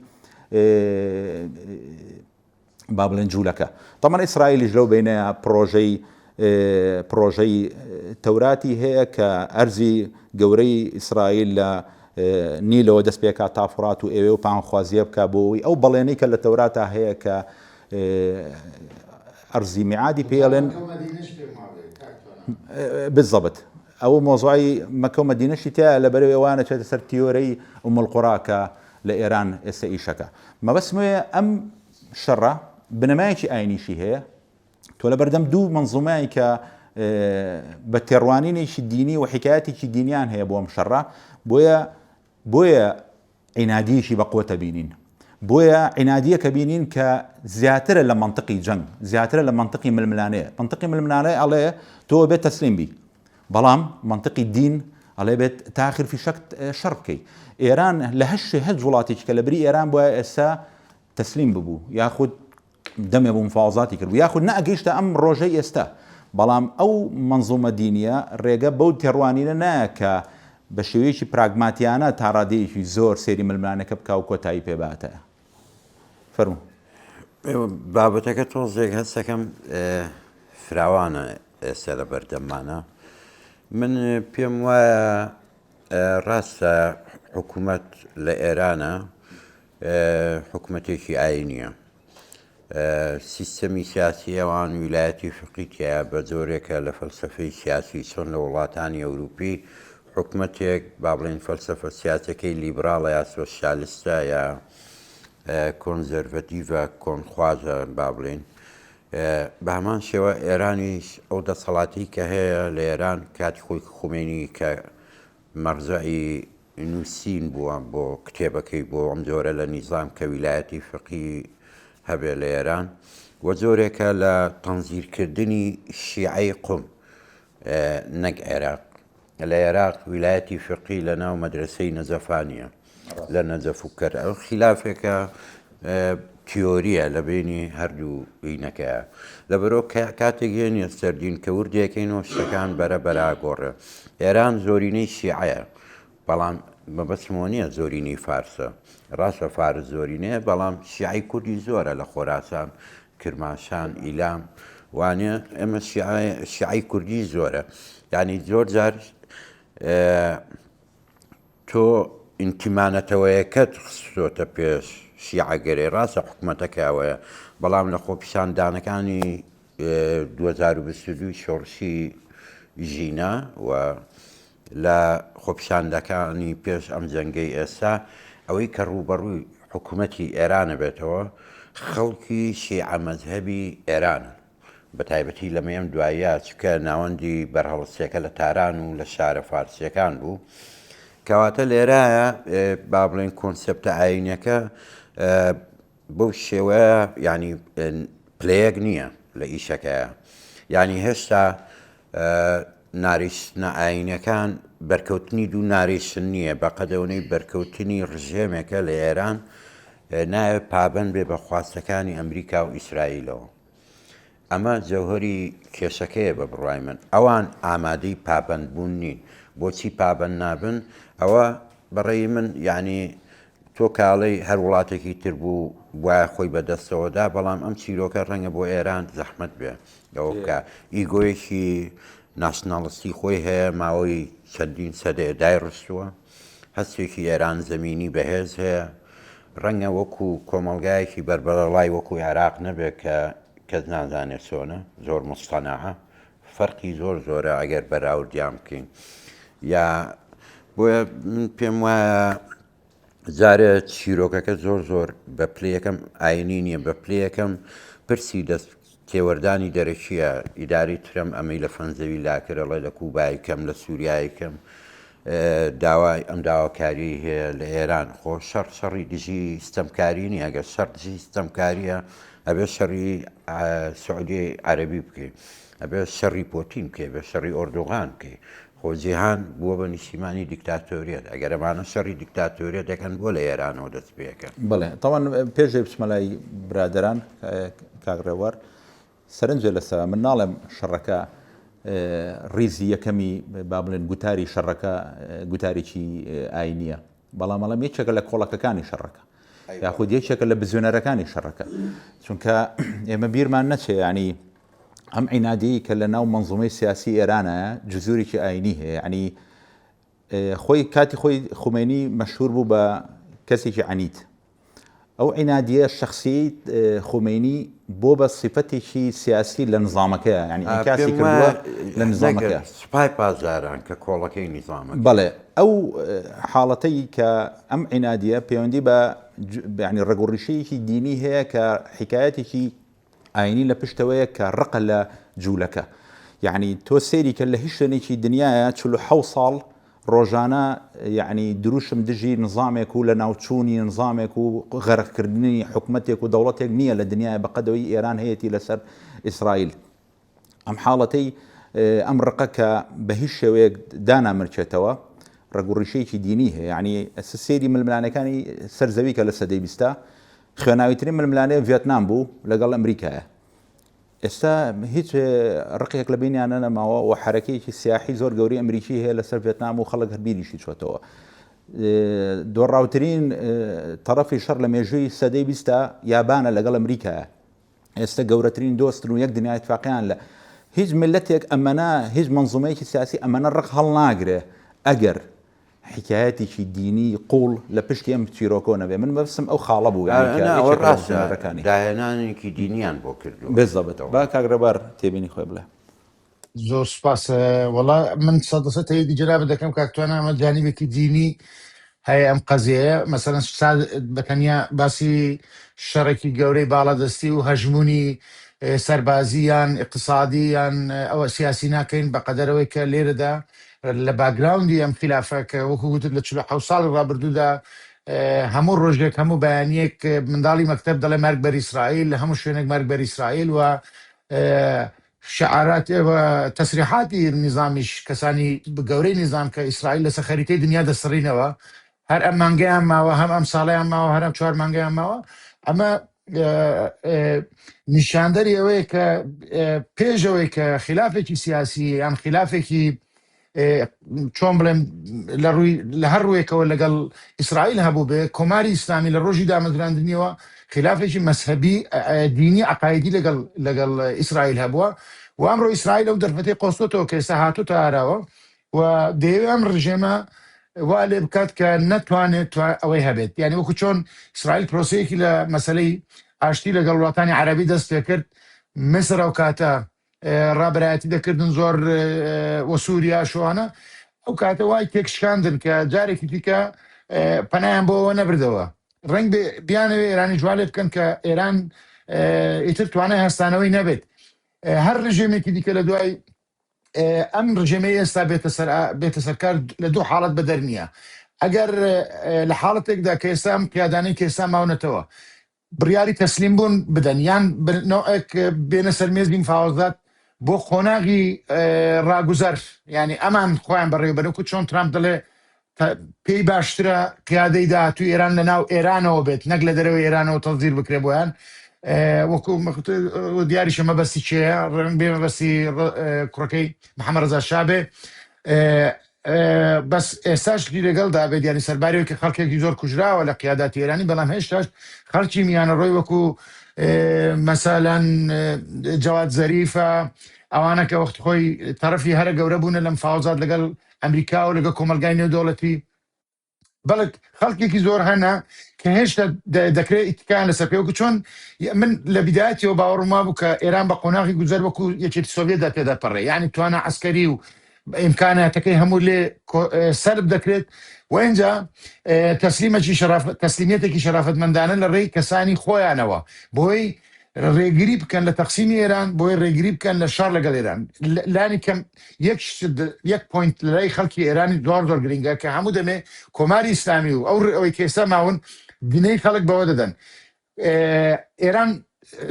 [SPEAKER 1] با بڵێن جوولەکە تەمان ئیسرائیلیش لەو بینەیە پرۆژەی تەوراتی هەیە کە ئەرزی گەورەی ئیسرائیل لە نیلەوە دەست پێکات تافڕات و ئێوێ و پانخوازیە بکە بۆەوەی ئەو بەڵێنەی کە لە تەوراتە هەیە کە ئەرزی میعادی پێڵێن بالضبط ئەو مۆزوعی مەکە و مەدینەشی تایە لەبەرەوەی ئەوانە چێتە سەر تیۆرەی ئومڵقوڕا کە لە ئێران ئێستا ئیشەکە مەبەسمەیە ئەم شەڕە بنەمایەکی ئاینیشی هەیە تۆ لە بەردەم دوو منزومایی کە بە تێڕوانینێکی دینی و حکایەتێکی دینیان هەیە بۆ ئەم شەڕە بۆیە عینادیشی بە قوتە بینین بۆیە عینادیەکە بینین کە زیاترە لە منطقی جەنگ زیاترە لە منطقی ململانەیە منطقی ململانەیە ئەڵێ تۆ بێت تەسلیم بی بەڵام منطقی دین ئەڵێ بێت تاخر في شەک شەڕ بکەی ئێران لە هەج وڵاتێکی کە لە بری ئێران بۆیە ئێستا تەسلیم ببوو یاخود دەمێ بوو مفاوزاتی کرد یاخود نەئەگەیشتە ئەم ڕۆژەی ئێستا بەڵام ئەو منزومە دینیە ڕێگە بەو تێڕوانینە نایە کە بە شێوەیەکی پراگماتیانە تا ڕادەیەکی زۆر سێری ململانەکە بکا و کۆتایی پێباتەیە فەرموو
[SPEAKER 2] بابەتەکە تۆزێک هەستەکەم فراوانە ئێستا لە بەردەممانە من پێم وایە ڕاستە حکوومەت لە ئێرانە حکوومەتێکی ئاینیە سیستەمی سیاسی ئەوان ویلایەتی فقیتیە بە جۆرێکە لە فەلسفەی سیاسی چۆن لە وڵاتانی ئەوروپی حکوومەتێک با بڵێن فەلسفە سیاسەکەی لیبراڵە یا سۆسیالیستە یا کۆنزەرڤەتیڤە کۆنخوازە با بڵێن بە هەمان شێوە ئێرانیش ئەو دەسەڵاتی کە هەیە لە ئێران کاتی خۆی خومێنی کە مەرجعی نووسین بووە بۆ کتێبەکەی بۆ ئەم جۆرە لە نیزام کە ویلایەتی فقی هەبێ لە ئێران وە جۆرێکە لە تەنزیرکردنی شیعەی قوم نەک عێراق لە عێراق ویلایەتی فقی لە ناو مەدرسەی نەجەفانیە لە نەجەف و کەر ئەو خلافێکە تیۆریە لە بینی هەردوو بینەکەیە لەبەرەوە کاتێک هێنیە سەردین کە وردێکەکەینەوە شتەکان بەرە بەراگۆڕە ئێران زۆرینەی شیعەیە بەڵام مەبەستمەوە نییە زۆرینەی فارسە ڕاستە فارس زۆرینەیە بەڵام شیعی کوردی زۆرە لە خۆراسان کرماشان ئیلام وانە ئێمە شیعی کوردی زۆرە یعنی زۆر جار تۆ ئینتیمانەتەوەیەکەت خستۆتە پێش شیعەگەرێ ڕاستە حکوومەتەکەوەیە بەڵام لە خۆپیشاندانەکانی 2022 شۆڕشی ژینە و لە خۆپیشاندەکانی پێش ئەم جەنگەی ئێستا ئەوەی کە ڕوبەڕووی حکوومەتی ئێرانە بێتەوە خەڵکی شیعە مەذهەبی ئێرانە بە تایبەتی لە مەیەم دواییە چکە ناوەندی بەرهەڵسیەکە لە تاران و لە شارە فارسیەکان بوو کەواتە لێرایە با بڵێن کۆنسپتە ئاینەکە بەو شێوەیە ینی پلەیەک نییە لە ئیشەکەیە ینی هێشتا ناریشتنە ئاینەکان بەرکەوتنی دوو ناریشتن نییە بە قەدەونەی بەرکەوتنی ڕژێمێکە لە ئێران نایە پابەند بێ بە خواستەکانی ئەمریکا و ئیسرائیلەوە ئەمە جەوهری کێشەکەیە بە بڕای من ئەوان ئامادەی پابەندبوون نین بۆچی پابەند نابن ئەوە بەڕێی من یعنی تۆ کاڵەی هەر وڵاتێکی تر بوو وایە خۆی بەدەستەوەدا بەڵام ئەم چیرۆکە ڕەنگە بۆ ئێران زەحمەت بێ ئەوە بکە ئیگۆیەکی ناسناڵستی خۆی هەیە ماوەی چەندین سەدەیە دایڕستووە هەستێکی ئێران زەمینی بەهێز هەیە ڕەنگە وەکو کۆمەلگایەکی بربەڵای وەکو عێراق نەبێت کە کەس نازانێت چۆنە زۆر مستەناعە فەرقی زۆر زۆرە ئەگەر بەراوردیان بکەین یا بۆیە من پێم وایە جارە چیرۆکەکە زۆر بە پلەیەکەم ئاینی نییە بە پلەیەکەم پرسی دەست تێوەردانی دەرەکیە ئیداری ترم ئەمەی لە فەنزەوی لاکرەڵێ لە کوبای کەم لە سووریای کەم داوای ئەم داواکاری هەیە لە ئێران خۆ شەڕی دژی ستەمکاری نیە ئەگەر شەڕ دژی ستەمکاریە ئەبێ شەڕی سعودی عەرەبی بکەیت ئەبێ شەڕی پۆتین بکەیت بە شەڕی ئۆردۆغان بکەیت خۆ جیهان بووە بە نیشتیمانی دیکتاتۆریەت ئەگەر ئەمانە شەڕی دیکتاتۆریە دەکەن بۆ لە ئێرانەوە دەست پێەکەن
[SPEAKER 1] بڵێ تاوان پێشێ بچمەلای برادران کاغڕێوار سەرنجە لەسەر من ناڵێم شەڕەکە ڕیزی یەکەمی با بڵێن گوتاری شەڕەکە گوتارێکی ئاینیە بەڵام ئەڵەم یەکێکە لە کۆڵەکەکانی شەڕەکە یاخود یەکێکە لە بزوێنەرەکانی شەڕەکە چونکە ئێمە بیرمان نەچێ ینی ئەم عینادی کە لە ناو منزومەی سیاسی ئێرانە جزورێکی ئاینی هەیە ینی خۆی کاتی خۆی خومێنی مەشهور بوو بە کەسێکی عنید ئەو عنادیە شخصی خۆمینی بۆ بە سیفەتێکی سیاسی لە نظامەکەیە ینی ئینکاسی کردووە لە نظامەکە
[SPEAKER 2] سوپای پازاران کە کۆڵەکەی نیزامە
[SPEAKER 1] بەڵێ ئەو حاڵەتەی کە ئەم عنادیە پەیوەندی بە ینی ڕێگەڕیشەیەکی دینی هەیە کە حکایەتێکی ئاینی لە پشتەوەیە کە ڕقە لە جوولەکە یعنی تۆ سێری کە لە هیچ شوێنێکی دنیاە 47 ساڵ ڕۆژانە یعنی دروشم دژی نظامێک و لە ناوچوونی نظامێک و غەرقکردنی حکوومەتێک و دەوڵەتێک نییە لە دنیای بەقەدەوەی ئێران هەیەی لەسەر ئیسرائیل ئەم حاڵەتەی ئەم ڕقە کە بە هیچ شێوەیەک دانامرچێتەوە ڕێگوڕیشەیەکی دینی هەیە یعنی سێری ململانەکانی سەرزەوی کە لە سەدەی بیستە خوێناویترین ململانەیە ڤێتنام بوو لەگەڵ ئەمریکایە ئێستا هیچ ڕقێک لە بینیانە نەماوە و حرەکەیەکی سیاحی زۆر گەوری ئەمریکی هەیە لەسەر ڤێتنام و خەڵک هەربیریشی چۆتەوە دۆڕاوترین تەرەفی شەڕ لە مێژووی سەدەی بیستە یابانە لەگەڵ ئەمریکایە ئێستا گەورەترین دۆستن و یەک دنیای اتفاقیان لە هیچ ملەتێک ئەمەە هیچ منزومەیەکی سیاسی ئەمەە ڕق هەڵ ناگرێ ئەگەر حکایەتێکی دینی قوڵ لە پشتی ئەم چیرۆکۆ نەبێ من بەسم ئەو خاڵە بوو
[SPEAKER 2] ڕاستەکانی داهێنانێکی دینیان بۆ کردو
[SPEAKER 1] بێزەبێتەوە با کاگرەبار تێبینی خۆی بڵێ
[SPEAKER 3] زۆر سپاس وەڵا من سەدەسە تەیدی جەنابەت دەکەم کاکتوانە ئەمە جانیبێکی دینی هەیە ئەم قەزەیە مەسەڵەن بەتەنیا باسی شەڕێکی گەورەی باڵەدەستی و هەژمونی سەربازیان اقتصادی یان ئەوە سیاسی ناکەین بەقەدەرەوەی کە لێرەدا لە باگراوندی ئەم خلافەکە وەکو گوتت لە 47 ساڵی ڕابردوودا هەموو ڕۆژێک هەموو بەیانیەک منداڵی مەکتەب دەڵێ مەرگ بەر ئیسرائیل لە هەموو شوێنێک مەرگ بەر ئیسرائیل و شعارات تەسریحاتی نظامیش کەسانی گەورەی نظام کە ئیسرائیل لەسەر خەریتەی دنیا دەسڕینەوە هەر ئەم مانگەیان ماوە هەم ئەم ساڵیان ماوە هەرم 4 مانگەیان ماوە ئەمە نیشاندەری ئەوەیە کە پێشەوەی کە خلافێکی سیاسی یان خلافێکی چۆن بڵێم لە هەر ڕوویەکەوە لەگەڵ ئیسرائیل هەبوو بێ کۆماری ئیسلامی لە ڕۆژی دامەزراندنیەوە خلافێکی مەسهەبی دینی عقایدی لەگەڵ ئیسرائیل هەبووە و ئەمڕۆ ئیسرائیل ئەو دەرفەتەی قۆستۆتەوە کە ئێستا هاتووتە ئاراوە و دەیەوێت ئەم ڕژێمە وا لێ بکات کە نەتوانێت ئەوەی هەبێت یعنی وەکو چۆن ئیسرائیل پرۆسەیەکی لە مەسەلەی ئاشتی لەگەڵ وڵاتانی عەرەبی دەست پێ کرد مسر ئەو کاتە ڕابەتی دەکردن زۆر وە سووریا شوانە ئەو کاتە وای تێکشکاندن کە جارێکی دیکە پەنایان بۆەوە نەبردەوە ڕنگ بیانەوێ ئێرانی جوالێ بکەن کە ئێران ئیتر توانای هەستانەوەی نەبێت هەر ڕژێمێکی دیکە لە دوای ئەم ڕژێمەی ئێستا بێتە سەرکار لە دوو حاڵەت بە دەرنیە ئەگەر لە حاڵەتێکدا کە ئێستا ئەم پیادانەی کە ئێستا ماونەتەوە بڕیاری تەسلیم بوون بدەن یان نوعێک بێنە سەرمێزی مفاوەزات بۆ خۆناغی ڕاگوزەر ینی ئەمان خۆیان بەڕێوەبەرەوەکو چۆن ترامپ دەڵێ پێی باشترە قیادەی داهاتوو ئێران لە ناو ئێرانەوە بێت نەک لە دەرەوەی ئێرانەوە تەزیر بکرێ بۆیان وەکو دیاریشە مەبەستی چێە ڕێن بێ مەبەستی کوڕەکەی محەممەد ڕەزا شابێ بەس ئێستاش لەگەڵدا بێت ینی سەربارەوە کە خەڵکێکی زۆر کوژراوە لە قیاداتی ئێرانی بەڵام هێشتاش خەڵکی میانە ڕۆی وەکو مەسەلەن جەواد زەریفە ئەوانە کە وەخت خۆی تەرەفی هەرە گەورە بوونە لە مفاوەزات لەگەڵ ئەمریکا و لەگەڵ کۆمەلگای نێودەوڵەتی بەڵک خەڵکێکی زۆر هەنا کە هێشتا دەکرێت ئیتکان لەسەر پێوەکو چۆن من لە بیدایەتەوە باوەڕما بوو کە ئێران بە قۆناغی گوزەر وەکو یەکێتی سۆڤێتدا پێدا پەڕێ یعنی توانە عەسکەری و ئیمکاناتەکەی هەموو لێ سەرب دەکرێت و اینجا تەسلیمیەتێکی شەرافەتمەندانە لە ڕێی کەسانی خۆیانەوە بۆی ڕێگری بکەن لە تەقسیمی ئێران بۆی ڕێگری بکەن لە شار لەگەڵ ئێران لانی کەم یەک پوینت لە لای خەڵکی ئێرانی زۆر زۆر گرنگە کە هەموو دەمێ کۆماری ئیسلامی و ئەوەی کێسا ماون بینەی خەڵک بەوە دەدەن ئێران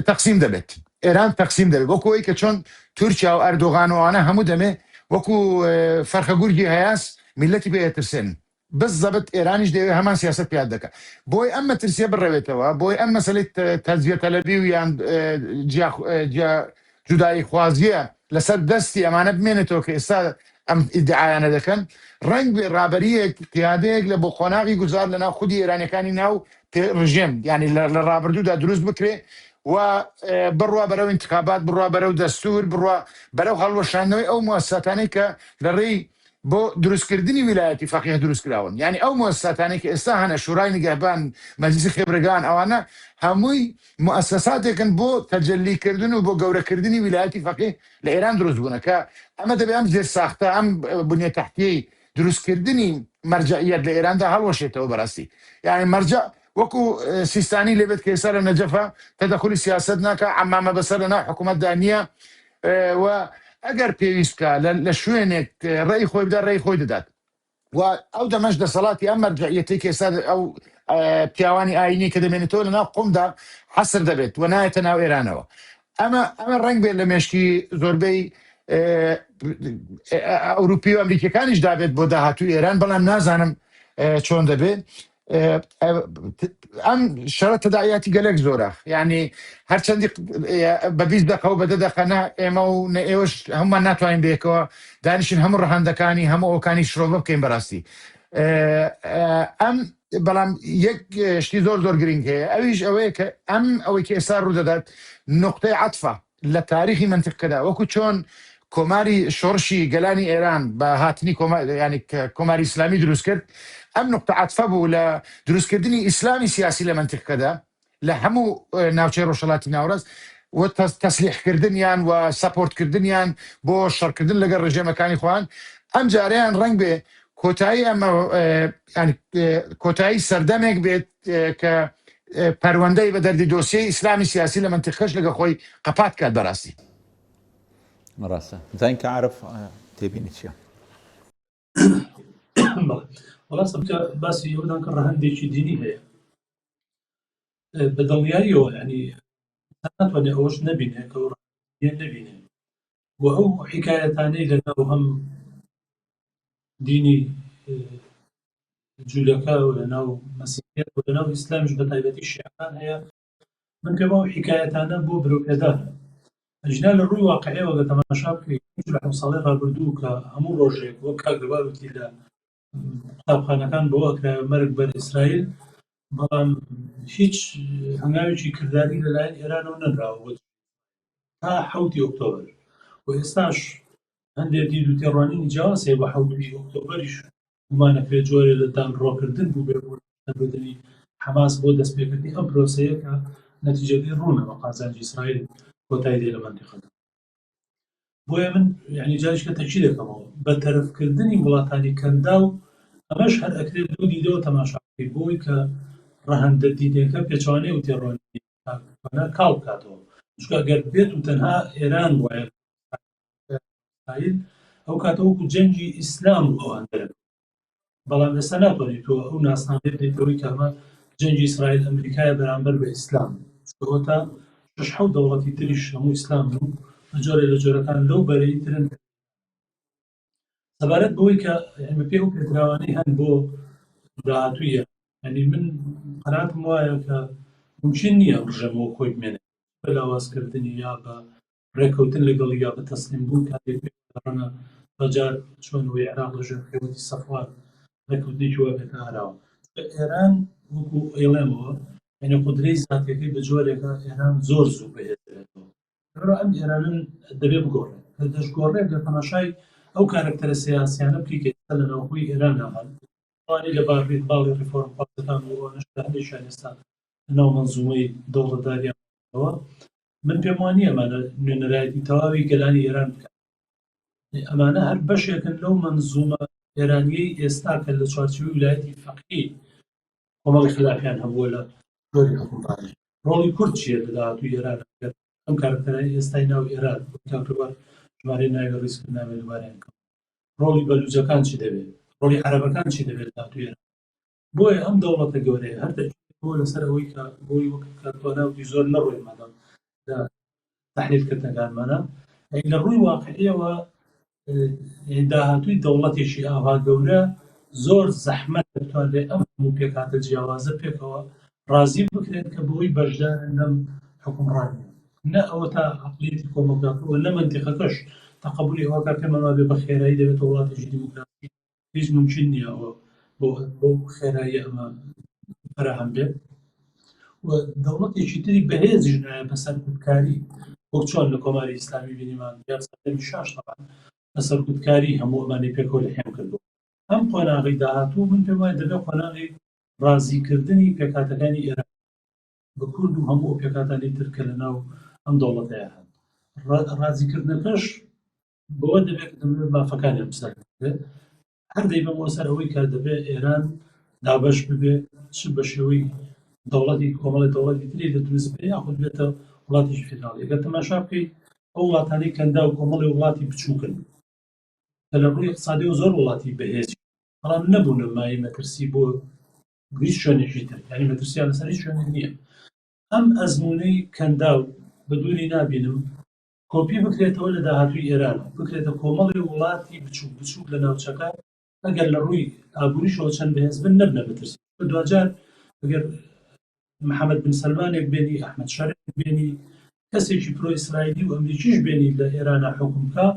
[SPEAKER 3] تەقسیم دەبێت ئێران تەقسیم دەبێت وەکوەوەی کە چۆن تورکیا و ئەردۆغانەوانە هەموو دەمێ وەکو فەرخەگورگی هەیاس میلەتی پێترسێن بەس زەبت ئێرانیش دەوێت هەمان سیاست پیاد دەکە بۆی ئەم مەترسیە بڕێوێتەوە بۆی ئەم مەسەلەی تەجزیە تەلەبی و یان جودایی خوازیە لەسەر دەستی ئەمانە بمێنێتەوە کە ئێستا ئەم ئیدعایانە دەکەن ڕنگ بێ ڕابەریەک قیادەیەک لە بۆ خۆناغی گوزار لەناو خودی ئێرانیەکانی ناو ڕژێم ینی لە ڕابردوودا دروست بکرێ و بڕوا بەرەو انتخابات بڕوا بەرەو دەستور بڕوا بەرەو هەڵوەشاندنەوەی ئەو موەسساتانەی کە لە ڕێی بۆ دروستکردنی ویلایەتی فەقیه دروستکراون یعنی ئەو مؤسساتانەی کە ئێستا هەنە شورای نیگەهبان مەجلیسی خێبرگان ئەوانە هەمووی مؤسساتێکن بۆ تەجەلیکردن و بۆ گەورەکردنی ویلایەتی فەقیه لە ئێران دروست بوونە کە ئەمە دەبێت ئەم زێر ساختە ئەم بنیە تەحتیەی دروستکردنی مەرجعیەت لە ئێراندا هەڵوەشێتەوە بەڕاستی یعنی مەرجع وەکو سیستانی لێبێت کە ئێستا لە نەجەفە تەدەخولی سیاسەت ناکە عەمامە بەسەر لەناو حکوومەتدا نییە و ئەگەر پێویست بکە لە شوێنێک ڕێی خۆی بدا ڕێی خۆی دەدات و ئەو دەمەش دەسەڵاتی ئەم مەرجعیەتی کە ئێستا ئەو پیاوانی ئاینی کە دەمێنێتەوە لەناو قومدا حەسر دەبێت و نایەتە ناو ئێرانەوە ئەمە ڕەنگ بێت لە مێشکی زۆربەی ئەوروپی و ئەمریکەکانیش دابێت بۆ داهاتوو ئێران بەڵام نازانم چۆن دەبێت ئەم شەڕە تەداعیاتی گەلێک زۆرە یعنی هەرچەندی بە 20 دقە و بە 10 دقەنا ئێمە و ئێوەش هەمومان ناتوانین بێکەوە دانیشین هەموو ڕەهەندەکانی هەموو ئەوکانی شرۆڤە بکەین بەڕاستی ئەم بەڵام یەک شتی زۆر زۆر گرنگ هەیە ئەویش ئەوەیە کە ئەوەی کە ئێستا ڕوودەدات نقطەی عەتفە لە تاریخی منتیقەدا وەکو چۆن کۆماری شۆڕشی گەلانی ئێران بە هاتنی ینی کۆماری ئیسلامی دروست کرد ئەم نقطە عەتفە بوو لە دروستکردنی ئیسلامی سیاسی لە منتیقەدا لە هەموو ناوچەی ڕۆژهەڵاتی ناوەڕاست و تەسلیحکردنیان و سەپۆرتکردنیان بۆ شەڕکردن لەگەڵ ڕێژێمەکانی خۆیان ئەم جارەیان ڕەنگ بێ کۆتایی ئەمە کۆتایی سەردەمێک بێت کە پەروەندەی بە دەردی دۆسیەی ئیسلامی سیاسی لە منتیقەش لەگە خۆی قەپات کات بەڕاستی
[SPEAKER 1] ڕاستە زین کە عارف تێبینی چییە
[SPEAKER 4] وڵاستم کە باسی ئەودان کە ڕەهەندێکی دینی هەیە بە دڵنیاییەوە ینی ناتوانێت ئەوەش نەبینێت کە نەبینێ و ئەو حکایەتانەی لەناو هەم دینی جوولەکە و لەناو مەسیحیەت و لەناو ئیسلامیش بە تایبەتی شیعەکان هەیە من پێم ئەو حکایەتانە بۆ برۆکەدارە ئەجنا لە ڕووی واقعیەوە گە تەماشا بکەیت ساڵی ڕابردوو کە هەموو ڕۆژێک وەک کاگەبار وتی لە قوتابخانەکان بۆ ئەکرایە مەرگ بەر ئیسرائیل بەڵام هیچ هەنگاوێکی کردداری لەلایەن ئێرانەوە نەدراوە تا 7 ئۆکتۆبر و ئێستاش هەندێک دید و تێڕوانینی جیاوازێ بە 7 ئۆکتۆبریش گومانەکرێت جۆرێ لە دانڕۆکردن بوو بێ بۆ دەبردنی حەماس بۆ دەستپێکردنی ئەم پرۆسەیە کە نەتیجەکەی ڕوونە بە قازانجی ئیسرائیل کۆتایی دێ لە منتیقەدا بۆیە من یعنی جاریش کە تەکید دەکەمەوە بەتەرەفکردنی وڵاتانی کەندا و ئەمەش هەر ئەکرێت دوو دیدەوە تەماشاکەی بۆی کە ڕەهەندە دیدەکە پێچوانەی و تێڕۆنی کاڵ بکاتەوە چونکە ئەگەر بێت و تەنها ئێران وایە ئەو کاتەوەکو جەنگی ئیسلام و ئەوان دەرەبێت بەڵام ئێستا ناتوانێت تۆ ئەو ناسنامەیە بدەیتەوەی کە ئەمە جەنگی ئیسرائیل ئەمریکایە بەرامبەر بە ئیسلام تا 6 دەوڵەتی تریش هەموو ئیسلام و جۆرێ لە جۆرەکان لەو بەرەی ترن سەبارەت بەوەی کە پێ و پێدراوانەی هەن بۆ داهاتوویە ینی من قەناعەتم وایە کە ممکن نییە ڕژەمەوە خۆی بمێنێت بە لاوازکردنی یا بە ڕێکەوتن لەگەڵ یا بە تەسلیم بوون کاتێک ڕەنە بەجار چۆن وی عێراق لە ژێر خێوەتی سەفوان ڕێکەوتنێکی وا بێتە هەراوە ئێران وەکو ئێڵێمەوە ینی قودرەی زاتیەکەی بە جۆرێکە ئێران زۆر زوو بەهێزێتەوە ئەم ئێرانن دەبێ بگۆڕێت کە دەشگۆڕێت لە تەماشای ئەو کارکتەرە سیاسیانە بکەیت لە ناوخۆی ئێران ناهات توانێت لە باڕێت باڵی ریفۆرم پارتەکان و هەندێکیان ئێستا ناو مەنزومەی دەوڵەتداریانەوە من پێم وانە ئەمانە نوێنەرایەتی تەواوی گەلانی ئێران بکات ئەمانە هەر بەشێکن لەو مەنزومە ئێرانیەی ئێستا کە لە چوارچووی ویلایەتی فەقیهی کۆمەڵی خلافیان هەبووە لە جۆری حکومڕانی ڕۆڵی کورد چییە لە داهاتووی ئێران ئەم کارکتەرانی ئێستای ناو ئێران کاکەبار ژمارەی ناوی ڕیسکرد نامێت دوبارەیان کەم ڕۆڵی بەلوچەکان چی دەبێت ڕۆڵی عەرەبەکان چی دەبێت لە داهاتووی ئێران بۆیە ئەم دەوڵەتە گەورەیە هەر بۆ لەسەر ئەوەی کە بۆی وەک کاتواناوتی زۆر نەڕۆی مادەم لە تەحلیلکردنەکانمانە لە ڕووی واقعیەوە داهاتووی دەوڵەتێکی ئاوا گەورە زۆر زەحمەت دەتوانێت ئەم هەموو پێکاتە جیاوازە پێکەوە ڕازی بکرێت کە بەوەی بەشدارن لەم حکومڕانی نە ئەوە تا عەقڵیەتی کۆمەڵگاکەوە نە مەنتیقەکەش تەقەبولی ئەوە پێمان بێ بە خێرایی دەبێت وڵاتێکی دیموکراسی هیچ ممکن نییە ئەوە بۆ خێرایی ئەمە فراهم بێت و دەوڵەتێکی تری بەهێزیش نایە بەسەر خودکاری وەک چۆن لە کۆماری ئیسلامی بینیمان یا سەردەمی شاش طبعا لە سەرکوتکاری هەموو ئەمانەی پێکەوە لە حێم کردو ئەم قۆناغی داهاتوو من پێم وایە دەبێت قۆناغی ڕازیکردنی پێکاتەکانی ئێران بە کورد و هەموو پێکاتانی ترکە لە ناو ئەم دەوڵەتەیە هەن ڕازیکردنەکەش بەوە دەبێت دەبێت مافەکانی بسەر هەر دەی بەمەوە سەر ئەوەی کە دەبێت ئێران دابەش ببێ چ بە شێوەی دەوڵەتی کۆمەڵی دەوڵەتی تری دەدروست بێ یاخود بێتە وڵاتیش فێدراڵی ئەگەر تەماشا بکەیت ئەو وڵاتانەی کەندا و کۆمەڵی وڵاتی بچووکن کە لە ڕووی اقتصادی و زۆر وڵاتی بەهێزی بەڵام نەبوون مای مەترسی بۆ هیچ شوێنێکی تر یعنی مەترسیان لەسەر هیچ شوێنێک نییە ئەم ئەزموونەی کەندا و بە دووری نابینم کۆپی بکرێتەوە لە داهاتووی ئێران بکرێتە کۆمەڵی وڵاتی بچووک بچووک لە ناوچەکە ئەگەر لە ڕووی ئابووریشەوە چەند بەهێز بن نەبنە بترسی بە دوجار ئەگەر محەممەد بن سەلمانێک بێنی ئەحمەد شارێک بێنی کەسێکی پرۆ ئیسرائیلی و ئەمریکیش بێنی لە ئێرانە حکومکە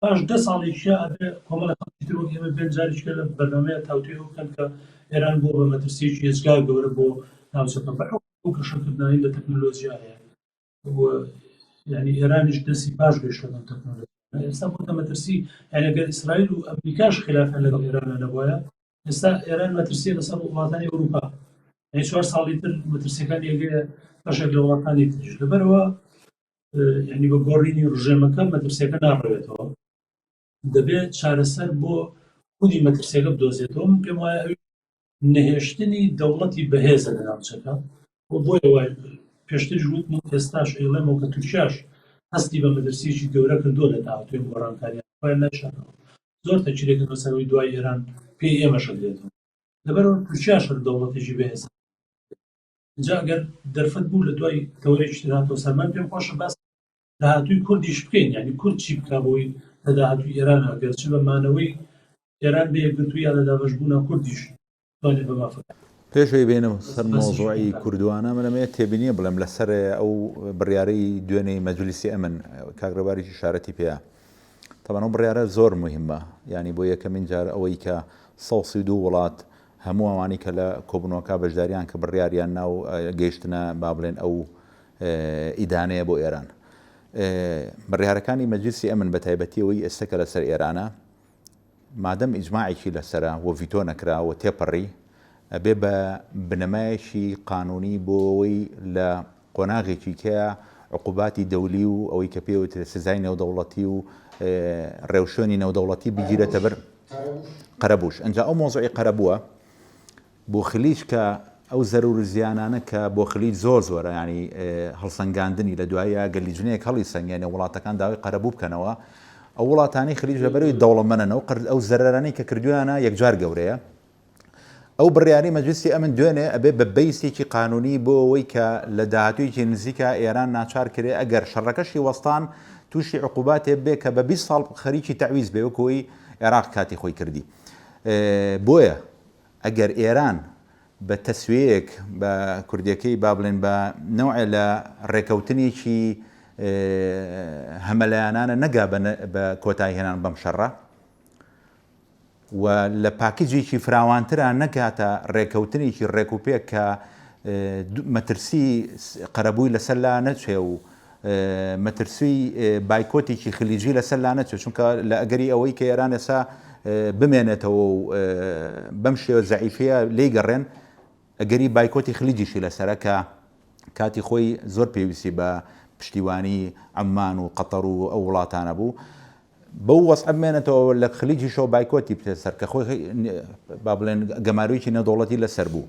[SPEAKER 4] پاش 10 ساڵێکیە ئەبێ کۆمەڵە خەڵکی تر وەک ئێمە بێن جاریشکە لە بەرنامەیە تاوتوێ بکەن کە ئێران بۆ بە مەترسیەکی هێزگار گەورە بۆ ناوچەکە بەحکم کەشەکردنانی لە تەکنۆلۆژیا هەیە یعنی ئێرانیش دەستی باش گەشتە بەم تەکنۆلۆژیا ئێستا بۆتە مەترسی یعنی ئەگەر ئیسرائیل و ئەمریکاش خلافیان لەگەڵ ئێرانە نەبووایە ئێستا ئێران مەترسیە لەسەر وڵاتانی ئەوروپا یعنی 4 ساڵی تر مەترسیەکان یەکەیە بەشێک لە وڵاتانی تریش لەبەرەوە یعنی بە گۆڕینی ڕژێمەکە مەترسیەکە ناڕەوێتەوە دەبێت چارەسەر بۆ خودی مەترسیەکە بدۆزێتەوە من پێم وایە نەهێشتنی دەوڵەتی بەهێزە لە ناوچەکە بۆیە وای پێشتر وتم ئێستاش ئێڵێمەوە کە تورکیاش هەستی بە مەترسیەکی گەورە کردووە لە داهاتووی گۆڕانکاریان نەشانەوە زۆر تەچیرێکن بەسەرەوەی دوای ئێران پێی ئێمەشە دێتەوە لەبەرەوە تورکیاش هەر دەوڵەتێکی بەهێزە جا ئەگەر دەرفەت بوو لە دوای تەورێکی تر هاتەوە سەرمان پێم خۆشە باس داهاتووی کوردیش بکەین یعنی کورد چی بکا بۆی لە داهاتووی ئێران ئەگەرچ بە مانەوەی ئێران بە یەکگرتووی یا لە دابەشبوونا کوردیش توانێت بە مافەکە
[SPEAKER 1] پێشەوەی بێنم سەر مۆزوعی کوردوانە منەمەیە تێبینیە بڵێم لەسەر ئەو بڕیارەی دوێنەی مەجلیسی ئەمن کاگڕێباریی شارەتی پێە تەبەن ئەو بڕیارە زۆر مهمە ینی بۆ یەکەمین جار ئەوەی کە 132 وڵات هەموو ئەوانی کە لە کۆبنەوەکە بەشداریان کە بڕیاریان ناو گەیشتنە با بڵێن ئەو ئیدانەیە بۆ ئێران بڕیارەکانی مەجلیسی ئەمن بە تایبەتیەوەی ئێستا کە لەسەر ئێرانە مادەم ئیجماعێکی لەسرە و ڤیتۆ نەکراوە تێپەڕی ئەبێ بە بنەمایەکی قانونی بۆ ئەوەی لە قۆناغێکی کەیە عقوباتی دەولی و ئەوەی کە پێوترێ سزای نێودەوڵەتی و ڕێوشێنی نێودەوڵەتی بگیرێتە بەر قەرەبوش ئەنجا ئەو مۆزوعی قەرەبووە بۆ خلیج کە ئەو زەرور زیانانە کە بۆ خلیج زۆر زۆرە ینی هەڵسەنگاندنی لە دوایە گەلیجنەیەک هەڵی سەنگێنێ وڵاتەکان داوای قەرەبوو بکەنەوە ئەو وڵاتانی خلیج لەبەروی دەوڵەمەنەوە ئەو زەرەرانەی کە کردویانە یەکجار گەورەیە ئەو بڕیاری مەجلیسی ئەمن دوێنێ ئەبێ بە بەیسێکی قانونی بۆ ئەوەی کە لە داهاتوویەکی نزیکە ئێران ناچار کرێ ئەگەر شەڕەکەشی وەستان تووشی عقوباتێ بێ کە بە 20 ساڵ خەریکی تەعویز بێ وەکەوەی عێراق کاتی خۆی کردی بۆیە ئەگەر ئێران بە تەسوەیەک بە کوردیەکەی با بڵێن بە نەوعێ لە ڕێکەوتنێکی هەمەلایانانە نەگا بە کۆتایی هێنان بەم شەڕە و لە پاکیجێکی فراوانترە نەکاتە ڕێکەوتنێکی ڕێکوپێک کە مەترسی قەرەبووی لەسەر لا نەچێ و مەترسی بایکۆتێکی خلیجی لەسەر لا نەچێت چونکە لە ئەگەری ئەوەی کە ئێران ئێستا بمێنێتەوە و بەم شێوە زەعیفەیە لێی گەڕێن ئەگەری بایکۆتی خلیجیشی لەسەرە کە کاتی خۆی زۆر پێویستی بە پشتیوانی عەمان و قەتەر و ئەو وڵاتانە بوو بەو وەسع بمێنێتەوە لە خلیجیشەوە بایکۆتی پێسەر کە خۆی با بڵێن گەمارویکی نێودەوڵەتی لەسەر بوو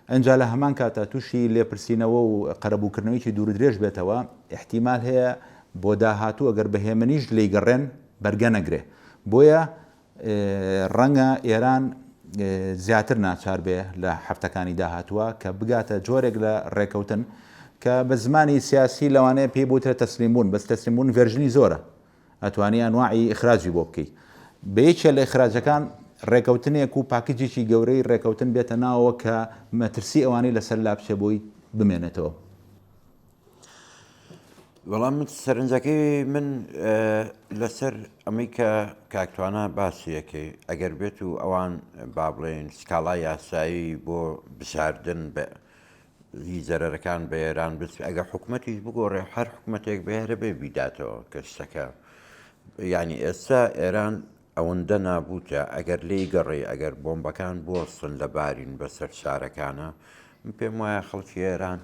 [SPEAKER 1] ئەنجا لە هەمان کاتە تووشی لێپرسینەوە و قەرەبووکردنەوەیکی دوورودرێژ بێتەوە احتیمال هەیە بۆ داهاتوو ئەگەر بەهێمنیش لێی گەڕێن بەرگە نەگرێ بۆیە ڕەنگە ئێران زیاتر ناچار بێ لە هەفتەکانی داهاتووە کە بگاتە جۆرێک لە ڕێکەوتن کە بە زمانی سیاسی لەوانەیە پێی بوترە تەسلیمبوون بەس تەسلیمبوون ڤێرژنی زۆرە ئەتوانی ئەنواعی ئیخراجی بۆ بکەیت بە یەکێ لە ئیخراجەکان ڕێکەوتنێک و پاکیجێکی گەورەی ڕێکەوتن بێتە ناوەوە کە مەترسی ئەوانەی لەسەر لاپچە بۆی بمێنێتەوە
[SPEAKER 2] وەڵام سەرنجەکەی من لەسەر ئەمەی کە کاکتوانە باسیەکەی ئەگەر بێت و ئەوان با بڵێن سکاڵای یاسایی بۆ بشاردن بە هی زەرەرەکان بە ئێران ئەگەر حکوومەتیش بگۆڕێ هەر حکوومەتێک بێرە بێ بیداتەوە کەستەکە یعنی ئێستا ئێران ئەوەندە نابووتە ئەگەر لێی گەڕێ ئەگەر بۆمبەکان بوەستن لە بارین بەسەر شارەکانە پێم وایە خەڵکی ئێران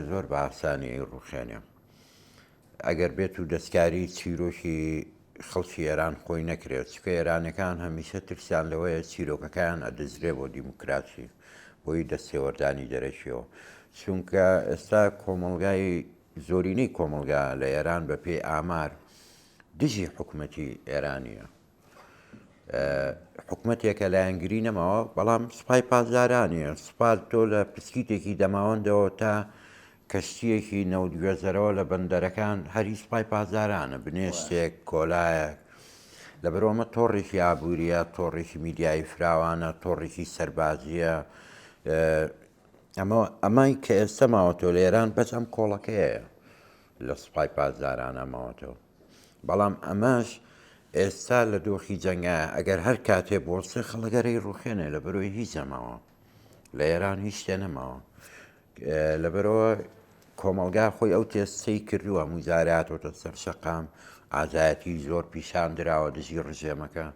[SPEAKER 2] زۆر بە ئاسانی ڕوخێنێ ئەگەر بێت و دەستکاری چیرۆکی خەڵکی ئێران خۆی نەکرێت چکە ئێرانەکان هەمیشە ترسیان لەوەیە چیرۆکەکان ئەدەزرێ بۆ دیموکراسی بۆی دەستێوەردانی دەرەشیەوە چونکە ئێستا کۆمەڵگای زۆرینەی کۆمەلگا لە ئێران بە پێی ئامار دژی حکوومەتی ئێرانیە حکوومەتێکە لایەنگری نەماوە بەڵام سوپای پازارانیە سوپال تۆ لە پسکیتێکی دەماوەندەوە تا کەشتیەکی نەودگوێزەرەوە لە بەندەرەکان هەری سوپای پازارانە بنێشتێک کۆلایەک لەبەرەوەمە تۆڕێکی ئابوووریە تۆڕێکی میدیایی فراوانە تۆڕێکی سەربازیە ئەمای کە ئێستا ماوەتەوە لە ئێران بەس ئەم کۆڵەکەیە لە سوپای پازارانە ماوەتەوە بەڵام ئەمەش ئێستا لە دۆخی جەنگە ئەگەر هەر کاتێ بۆسێ خەڵگەرەی ڕوخێنێ لە بەرۆی هیچ نەماوە لە ئێران هیچ شتێ نەماوە لەبەرەوە کۆمەلگا خۆی ئەو تێستەی کردووە موزاراتۆتە سەر شەقام ئازایەتی زۆر پیشان دراوە دژی ڕژێمەکە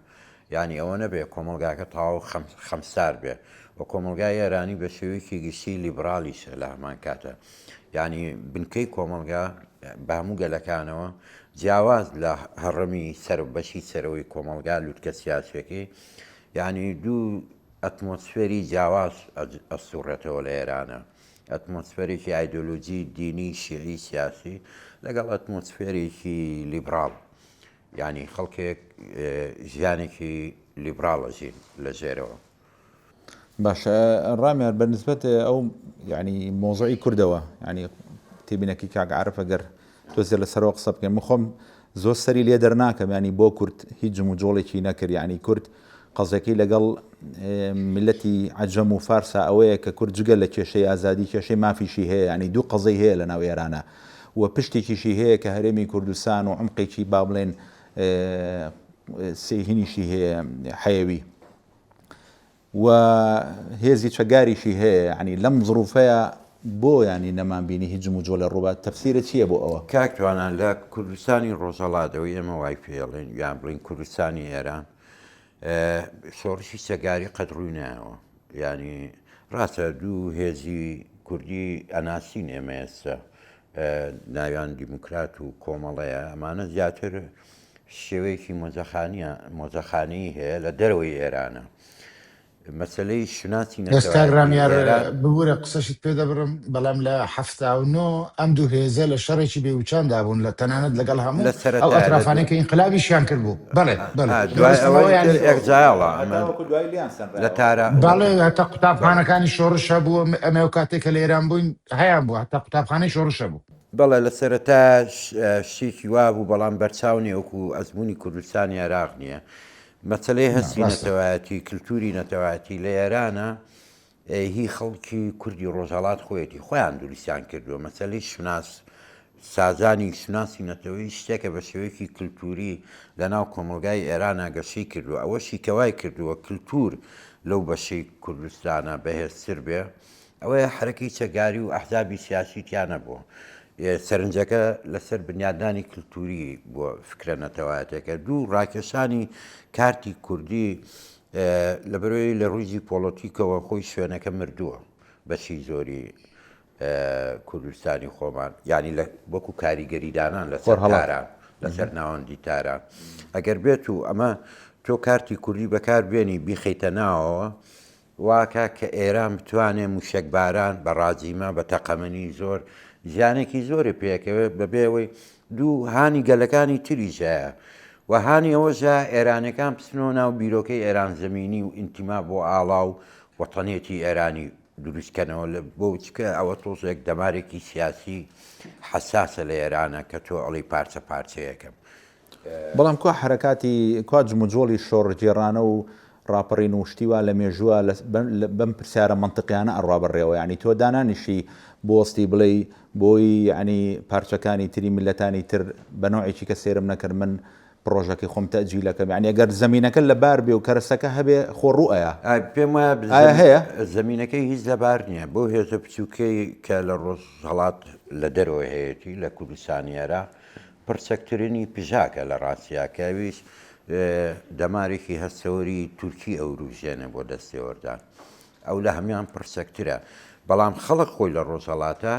[SPEAKER 2] ینی ئەوە نەبێ کۆمەلگاکە تاو خەمسار بێ و کۆمەلگای ئێرانی بە شێوەیەکی گشتی لیبرالیشە لە هەمان کاتە ینی بنکەی کۆمەلگا بە هەموو گەلەکانەوە جیاواز لە هەڕەمی بەشی سەرەوەی کۆمەلگا لوتکە سیاسەکەی ینی دوو ئەتمۆسفێری جیاواز ئەسوڕێتەوە لە ئێرانە ئەتمۆسفێرێکی ئایدۆلۆجی دینی شیعی سیاسی لەگەڵ ئەتمۆسفێرێکی لیبرال ینی خەڵکێک ژیانێکی لیبراڵەژین لە ژێرەوە
[SPEAKER 1] باشە ڕامیار بەنسبەت ئەو ینی مۆزوعی کوردەوە ینی تێبینەکی کاک عارف ئەگەر تۆزێ لەسەرەوە قسە بکەم خۆم زۆر سەری لێ دەرناکەم ینی بۆ کورد هیچ جم و جۆڵێکی نەکرد ینی کورد قەزەکەی لەگەڵ ملەتی عەجەم و فارسا ئەوەیە کە کورد جگە لە کێشەی ئازادی کێشەی مافیشی هەیە ینی دوو قەزەی هەیە لە ناو ئێرانە و پشتێکیشی هەیە کە هەرێمی کوردستان و عمقێکی با بڵێن سێهینیشی هەیە حەیەوی و هێزی چەگاریشی هەیە ینی لەم ظروفەیە بۆ ینی نەمانبینی هیچ جم و جۆ لە ڕووبات تەفسیرە چییە بۆ ئەوە
[SPEAKER 2] کاکتوانان لە کوردستانی ڕۆژەڵاتەوەی ئێمە وای پێڵێن یان بڵین کوردستانی ئێران شۆڕشی چەگاری قەت ڕووی نایەوە ینی ڕاستە دوو هێزی کوردی ئەناسین ئێمە ئێستا ناویان دیموکرات و کۆمەڵەیە ئەمانە زیاتر شێوەیەکی مۆزەخانەی هەیە لە دەرەوەی ئێرانە مەسلەی شناسی
[SPEAKER 3] ئێستا ڕامیار ببوورە قسەشت پێ دەبڕم بەڵام لە 79 ئەم دوو هێزە لە شەڕێکی بێوچاندا بوون لە تەنانەت لەگەڵ هەموو ئەو ئەترافانەی کە ئینقلابیشیان کرد بوو بەڵێ
[SPEAKER 2] لە تارە
[SPEAKER 3] بەڵێ هەتا قوتابخانەکانی شۆڕش هەبوو ئەمە و کاتێک کە لە ئێران بووین هەیان بوو هەتا قوتابخانەی شۆڕش هەبوو
[SPEAKER 2] بەڵێ لە سەرەتا شتێکی وا بوو بەڵام بەرچاو نێوەکو ئەزمموی کوردستانی عێراق نییە مەسلەی هەستی نەتەوایەتی کللتوری نەتەوایەتی لە ئێرانە هی خەڵکی کوردی ڕۆژهڵات خۆیەتی خۆیان دووریستیان کردووە مەسلەی شناس سازانی شناسی نەتەوەی شتێکە بە شێوەیەکی کللتوری لە ناو کۆمەلگای ئێرانە گەشەی کردووە ئەوەشی کەوای کردووە کللتور لەو بەشەی کوردستانە بەهێزتر بێ ئەوەیە حرەکەی چەگاری و ئەحزابی سیاسی تیانە بووە سەرنجەکە لەسەر بنیادانی کللتوری بۆ فکرە نەتەوایەتەکە دوو ڕاکێشانی کارتی کوردی لە بەرەوەی لە ڕوویی پۆلۆتیکەوە خۆی شوێنەکە مردووە بەشی زۆری کوردستانی خۆمان ینی وەکو کاریگەریدانان لەسەر تاران لەسەر ناوەندی تاران ئەگەر بێت و ئەمە تۆ کارتی کوردی بەکار بێنی بیخەیتە ناوەوە واکە کە ئێران بتوانێت موشکباران بە ڕاجیمە بە تەقەمەنی زۆر ژیانێکی زۆری پێکەوێ بەبێەوەی دوو هانی گەلەکانی تریژایە و هانی ئەوەژە ئێرانەکان پسنەوە ناو بیرۆکەی ئێران زەمینی و ئینتیما بۆ ئاڵا و وەتەنێتی ئێرانی دروستکەنەوە لە بۆ چکە ئەوە تۆزێک دەمارێکی سیاسی حساسە لە ئێرانە کە تۆ ئەڵی پارچە پارچەیەکەم
[SPEAKER 1] بەڵام کو حرەکاتی کو جموجۆڵی شۆڕجێڕانە و ڕاپەڕین و شتیوا لە مێژووە بەم پرسیارە منطقیانە ئەڕوا بڕێەوە ینی تۆ دانانیشی بۆستی بڵێ بۆی ینی پارچەکانی تری میلەتانی تر بە نوعێکی کە سێرم نەکرد من پرۆژەکەی خۆم تەجیلەکەم ینی ئەگەر زمینەکە لە بار بێ و کەرەسەکە هەبێ خۆڕوئەیە
[SPEAKER 2] پێم وایە
[SPEAKER 1] هەیە
[SPEAKER 2] زمینەکەی هیچ لەبار نییە بۆ هێزە بچووکەی کە لە ڕۆژهەڵات لە دەرەوە هەیەی لە کوردستانی عێراق پرسەکترینی پژاکە لە ڕاستیا کاویش دەمارێکی هەستەوەری تورکی ئەوروژێنە بۆ دەستێوەردان ئەو لە هەمان پرسەکترە بەڵام خەڵک خۆی لە ڕۆژهەڵاتە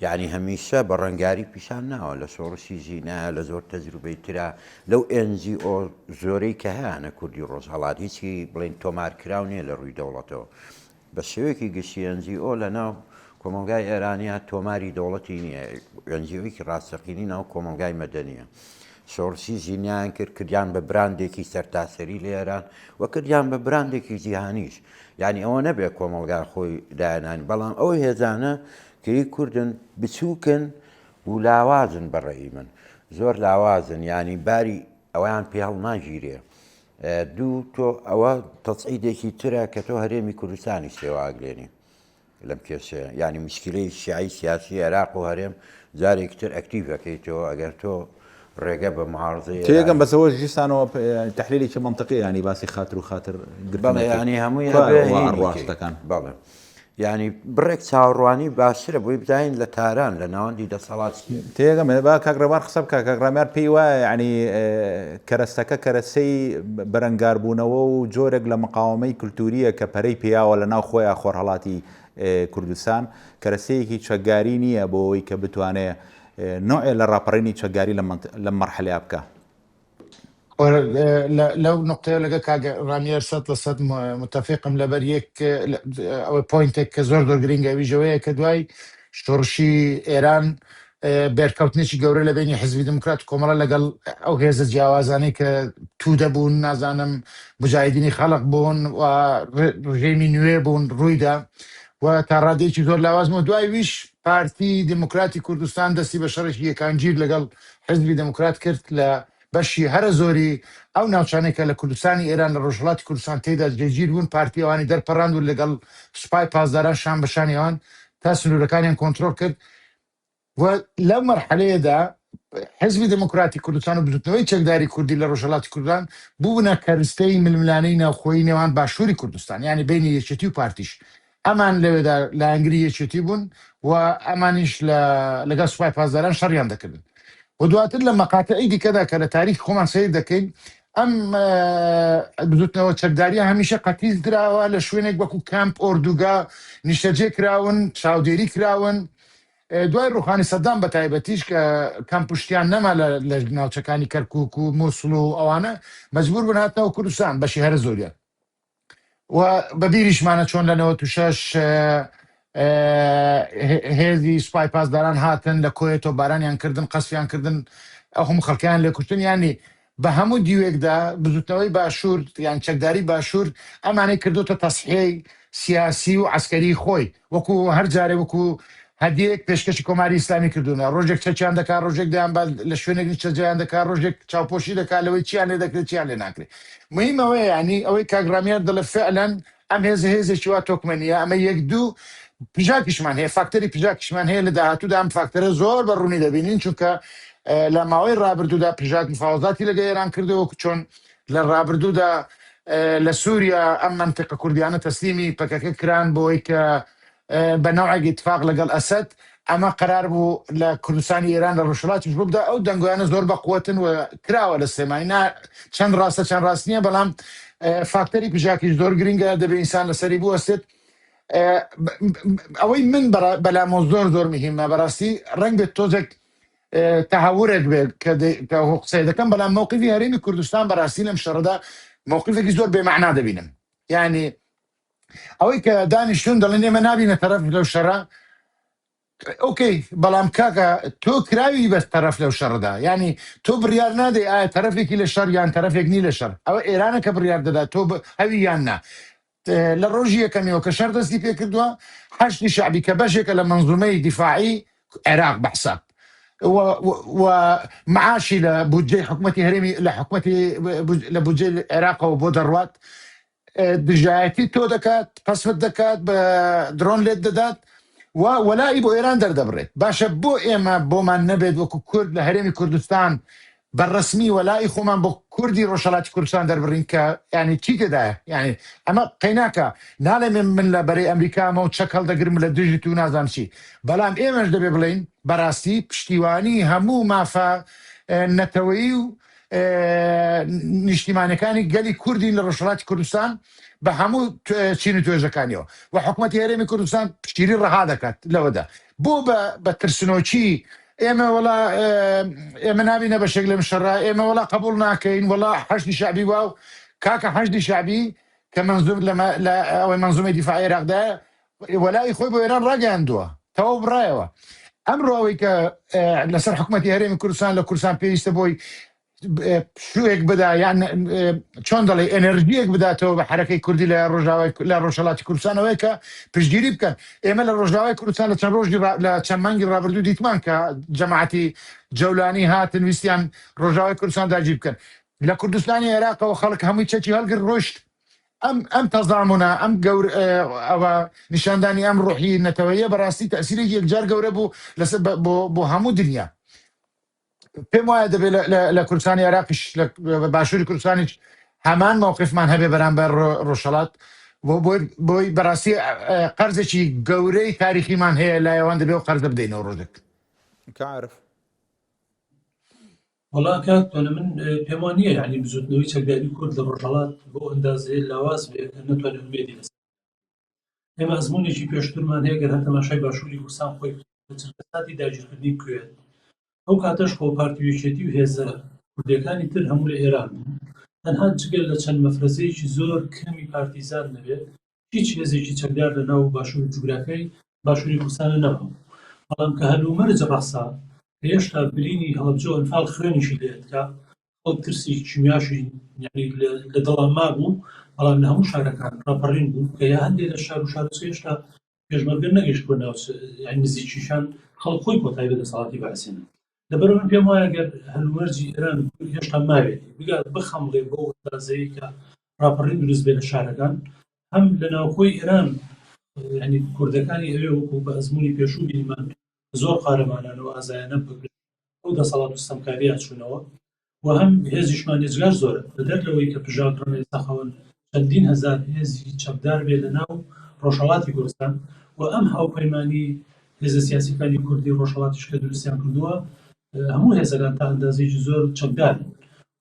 [SPEAKER 2] یعنی هەمیشە بە ڕەنگاری پیشان ناوە لە شۆڕشی ژینە لە زۆر تەجروبەی ترا لەو NGO زۆرەی کە هەیەە کوردی ڕۆژهەڵات هیچی بڵین تۆمارکرااو نیە لە ڕووی دەوڵەتەوە بە شێوەیەکی گشتی NGO لە ناو کۆمەلگای ئێرانیا تۆماری دەوڵەتی نییە NGOیەکی ڕاستەقینی ناو کۆمەلگای مەدەنیە شۆڕشی ژینیان کرد کردیان بە براندێکی سەرتاسەری لە ئێران و کردیان بە براندێکی جیهانیش یعنی ئەوە نەبێت کۆمەلگا خۆی دایانانی بەڵام ئەو هێزانە کەی کوردن بچووکن و لاوازن بەڕێی من زۆر لاوازن ینی باری ئەویان پێڵ ناگیرێ دوو تۆ ئەوە تەسعیدێکی ترە کە تۆ هەرێمی کوردستانی شێواگرێنی لەم کێشەیە ینی مشکلەی شیعی سیاسی عێراق و هەرێم جارێکتر ئەکتیڤەکەیتەوە ئەگەر تۆ ڕێگە بە معارضەیە
[SPEAKER 1] تێگەم بەسەوە ژیستانەوە تحلیلێکی منطقی ینی باسی خاتر و خاتر
[SPEAKER 2] بەڵێ ینی هەمووی
[SPEAKER 1] ڕاستەکان
[SPEAKER 2] بەڵێ ینی بڕێک چاوەڕوانی باشترە بۆی بداین لە تاران لە ناوەندی دەسەڵات
[SPEAKER 1] تێگەم با کاگڕێبار قسە بکە کاگڕامار پێی وایە ینی کەرەستەکە کەرەسەی بەرەنگاربوونەوە و جۆرێک لە مقاومەی کولتوریە کە پەرەی پێیاوە لە ناو خۆیان خۆرهەڵاتی کوردستان کەرەسەیەکی چەکداری نییە بۆ ئەوەی کە بتوانێت نوعێ لە ڕاپەڕینی چەکداری لە مەرحەلەیە بکە
[SPEAKER 3] لەو نقطەیە لەگە ڕامیر 100% متفقم لەبەر یەک ئەوە پوینتێک کە زۆر گرنگە ویژەوەیە کە دوای شۆڕشی ئێران بێرکەوتنێکی گەورە لە بینی حزبی دموکرات کۆمەڵە لەگەڵ ئەو هێزە جیاوازانەی کە تو دەبوون نازانم مجاهدینی خەڵق بوون و ڕژێمی نوێ بوون ڕوویدا و تا ڕادێکی زۆر لاوازمەوە دوای ویش پارتی دموکراتی کوردستان دەستی بە شەڕێکی یەکانگیر لەگەڵ حزبی دموکرات کرد لە بەشی هەرە زۆری ئەو ناوچانێکە لە کوردستانی ئێران لە ڕۆژهەڵاتی کوردستان تێدا جێگیر بوون پارتی ئەوانی دەرپەڕاند و لەگەڵ سوپای پاسداران شان بەشانی ئەوان تا سنوورەکانیان کۆنتڕۆل کرد و لەو مەرحەلەیەدا حزبی دموکراتی کوردستان و بزوتنەوەی چەکداری کوردی لە ڕۆژهەڵاتی کوردستان بوونە کەرستەی ململانەی ناوخۆیی نێوان باشووری کوردستان یعنی بینی یەکێتی و پارتیش ئەمان لەوێدا لە ئەنگری یەکێتی بوون و ئەمانیش لەگەڵ سوپای پاسداران شەڕیان دەکردن و دواتر لە مەقاتعی دیکەدا کە لە تاریخ خۆمان سیر دەکەین ئەم بزوتنەوە چەکداریە هەمیشە قەتیز دراوە لە شوێنێک وەکو کامپ ئۆردوگا نیشتەجێ کراون چاودێری کراون دوای ڕوخانی سەدام بە تایبەتیش کە کەم پشتیان نەما لە ناوچەکانی کەرکووک و مووسڵ و ئەوانە مەجبور بوون هاتنەوە کوردستان بەشی هەرە زۆریان و بەبیریشمانە چۆن لە 96 هێزی سوپای پاسداران هاتن لە کۆیەتۆ بارانیان کردن قەسفیان کردن ئەو هەموو خەڵکیان لێ کوشتن ینی بە هەموو دیوێکدا بزوتنەوەی باشوور یان چەکداری باشوور ئەمانەی کردوتە تەسحیەی سیاسی و عسکەری خۆی وەکو هەر جارێ وەکو هەدیەک پێشکەشی کۆماری ئیسلامی کردوونە ڕۆژێک چەکیان دەکات ڕۆژێک دەیان لە شوێنێکی چەجیان دەکات ڕۆژێک چاوپۆشی دەکات لەوەی چیان لێ دەکرێت چیان لێ ناکرێت مهمەوەی ینی ئەوەی کاگڕامیار دەڵێ فعلەن ئەم هێزێکی وا تۆکمەنیە ئەمە یەک دوو پژاکیشمان هەیە فاکتەری پژاکیشمان هەیە لە داهاتوودا ئەم فاکتەرە زۆر بەڕوونی دەبینین چونکە لە ماوەی ڕابردوودا پژاک مفاوەزاتی لەگە ئێران کردەوە چۆن لە ڕابردوودا لە سووریا ئەم منتیقە کوردیانە تەسلیمی پەکەکە کران بۆی کە بە نەوعێکی اتفاق لەگەڵ ئەسەد ئەمە قرار بوو لە کوردستانی ئێران لە ڕۆژهەڵاتیش بووبدا ئەو دەنگۆیانە زۆر بەقوتن و کراوە لە سێماینا چەند ڕاستە چەند ڕاست نییە بەڵام فاکتەری پژاکیش زۆر گرنگە دەبێ ئینسان لەسەری بوەستێت ئەوەی من بەلامۆ زۆر مهمە بەڕاستی ڕەنگ بێت تۆزێک تەهەورێک بێت کە قسەی دەکەم بەڵام موقفی هەرێمی کوردستان بەڕاستی لەم شەڕەدا موقفێکی زۆر بێمەعنا دەبینم یعنی ئەوەی کە دانیشتون دەڵێن ئێمە نابینە تەرەف لەو شەڕە ئۆکەی بەڵام کاکە تۆ کراوی بەس تەرەف لەو شەڕدا ینی تۆ بڕیار نادەی ئایا تەرەفێکی لە شەڕ یان تەرەفێک نی لە شەڕ ئەوە ئێرانە کە بڕیار دەدا تۆ هەوی یان نا لە ڕۆژی یەکەمیەوە کە شەر دەستی پێ کردووە هەشتی شعبی کە بەشێکە لە منزومەی دیفاعی عێراق بەحساب و معاشی لە بودجەی حکوومەتی هەرێمی لە حکوومەتی لە بودجەی عێراقەوە بۆ دەڕوات دژایەتی تۆ دەکات قەسمت دەکات بە درۆن لێت دەدات و وەلای بۆ ئێران دەردەبڕێت باشە بۆ ئێمە بۆمان نەبێت وەکو کورد لە هەرێمی کوردستان بەڕسمی وەلای خۆمان بۆ کوردی ڕۆژهەڵاتی کوردستان دەربڕین کە ینی چی تێدایە ینی ئەمە قەیناکە ناڵێ من لە بەرەی ئەمریکامە و چەکەڵ دەگرم لە دژی و نازانچی بەڵام ئێمەش دەبێ بڵین بەڕاستی پشتیوانی هەموو مافە نەتەوەیی و نیشتیمانەکانی گەلی کوردی لە ڕۆژهەڵاتی کوردستان بە هەموو چین و توێژەکانیەوە و حکوومەتی هەرێمی کوردستان پشتگیری ڕەها دەکات لەوەدا بۆ بە ترسنۆکی ئێمە وەڵا ئێمە نابینە بەشێک لە مشەڕا ئێمە وەڵا قبول ناکەین وەڵا حەشدی شعبی واو کاکە حەشدی شعبی کە منزوم لە ئەوەی منزومەی دیفاعی عێراقدایە وەلای خۆی بۆ ئێران ڕاگەیاندووە تەواو بڕایەوە ئەمڕۆ ئەوەی کە لەسەر حکوومەتی هەرێمی کوردستان لە کوردستان پێویستە بۆی شوێک بدا یان چۆن دەڵێ ئەنەرژیەک بداتەوە بە حرەکەی کوردی لە ڕۆژهەڵاتی کوردستانەوەی کە پشتگیری بکەن ئێمە لە ڕۆژاوای کوردستان لە چەند ڕۆژی لە چەند مانگی ڕابردوو دیتمان کە جەماعەتی جەولانی هاتن ویستیان ڕۆژاوای کوردستان داگیر بکەن لە کوردستانی عێراقەوە خەڵک هەمووی چەکی هەڵگر ڕۆشت ئەم تەزامونە ئەم ئەوە نیشاندانی ئەم ڕۆحی نەتەوەیە بەڕاستی تەسیرێکی یەکجار گەورە بوو بۆ هەموو دنیا پێم وایە دەبێت لە کوردستانی عێراقیش باشووری کوردستانیش هەمان مووقفمان هەبێ بەرامبەر ڕۆژهەڵات بۆی بەڕاستی قەرزێکی گەورەی تاریخیمان هەیە لایەوان دەبێت و قەرزە بدەینەوە ڕۆژێک
[SPEAKER 1] كعارف
[SPEAKER 4] وڵا کاکتۆنە من پێم وانییە یعنی بزوتنەوەی چەکداری کورد لە ڕۆژهەڵات بۆ ئەندازەیە لاواز بێت کە نەتوانێت ئومێدی لەسەر ئێمە ئەزموونێکی پێشترمان هەیە گەر هەر تەماشای باشووری کوردستان خۆی ساتی داگیرکردنی کوێت ئەو کاتەش خۆ پارتیویەکێتی و هێزە کوردەکانی تر هەموو لە ئێران تەنها جگەل لە چەند مەفرەزەیەکی زۆر کەمی پارتیزان نەبێت هیچ هێزێکی چەکدار لە ناو باشووری جوگرافیای باشووری کوردستانە نەبوو بەڵام کە هەلومەرج ڕەسا هێشتا برینی هەڵەبجە و ئەنفاڵ خوێنیشی لێت کە ئەو ترسی کیمیاشی یعنی لە دڵان مابوو بەڵام لە هەموو شارەکان ڕاپەڕین بوو کە یا هەندێک لە شار و شارچ هێشتا پێشمەرگەر نەگەیشت بۆ ناو نزیکیشان خەڵک خۆی کۆتایی بە دەسەڵاتی بەعسێنن لەبەرەوە من پێم وایە گەر هەلومەرجی ئێران هێشتا ماوێتی بگات بخەمڵێ بۆ ئەندازەیە کە ڕاپەڕین دروست بێت لە شارەکان هەم لە ناوخۆی ئێران یعنی کوردەکانی ئەوێ وەکو بە ئەزمموی پێشوو بینیمان زۆر قارەمانانەوە ئازایانە بگرن ئەو دەسەڵات و ستەمکاریە چوونەوە و هەم هێزیشمان ێجگار زۆرە لەدەر لەوەی کە پژاگرڕێ سەخەون چەندین هەزار هێزی چەکدار بێ لە ناو ڕۆژهەڵاتی کوردستان و ئەم هاوپەیمانی هێزە سیاسیەکانی کوردی ڕۆژهەڵاتیش کە دروستیان کردووە هەموو هێزەکان تا ئەندازەیەکی زۆر چەکدارن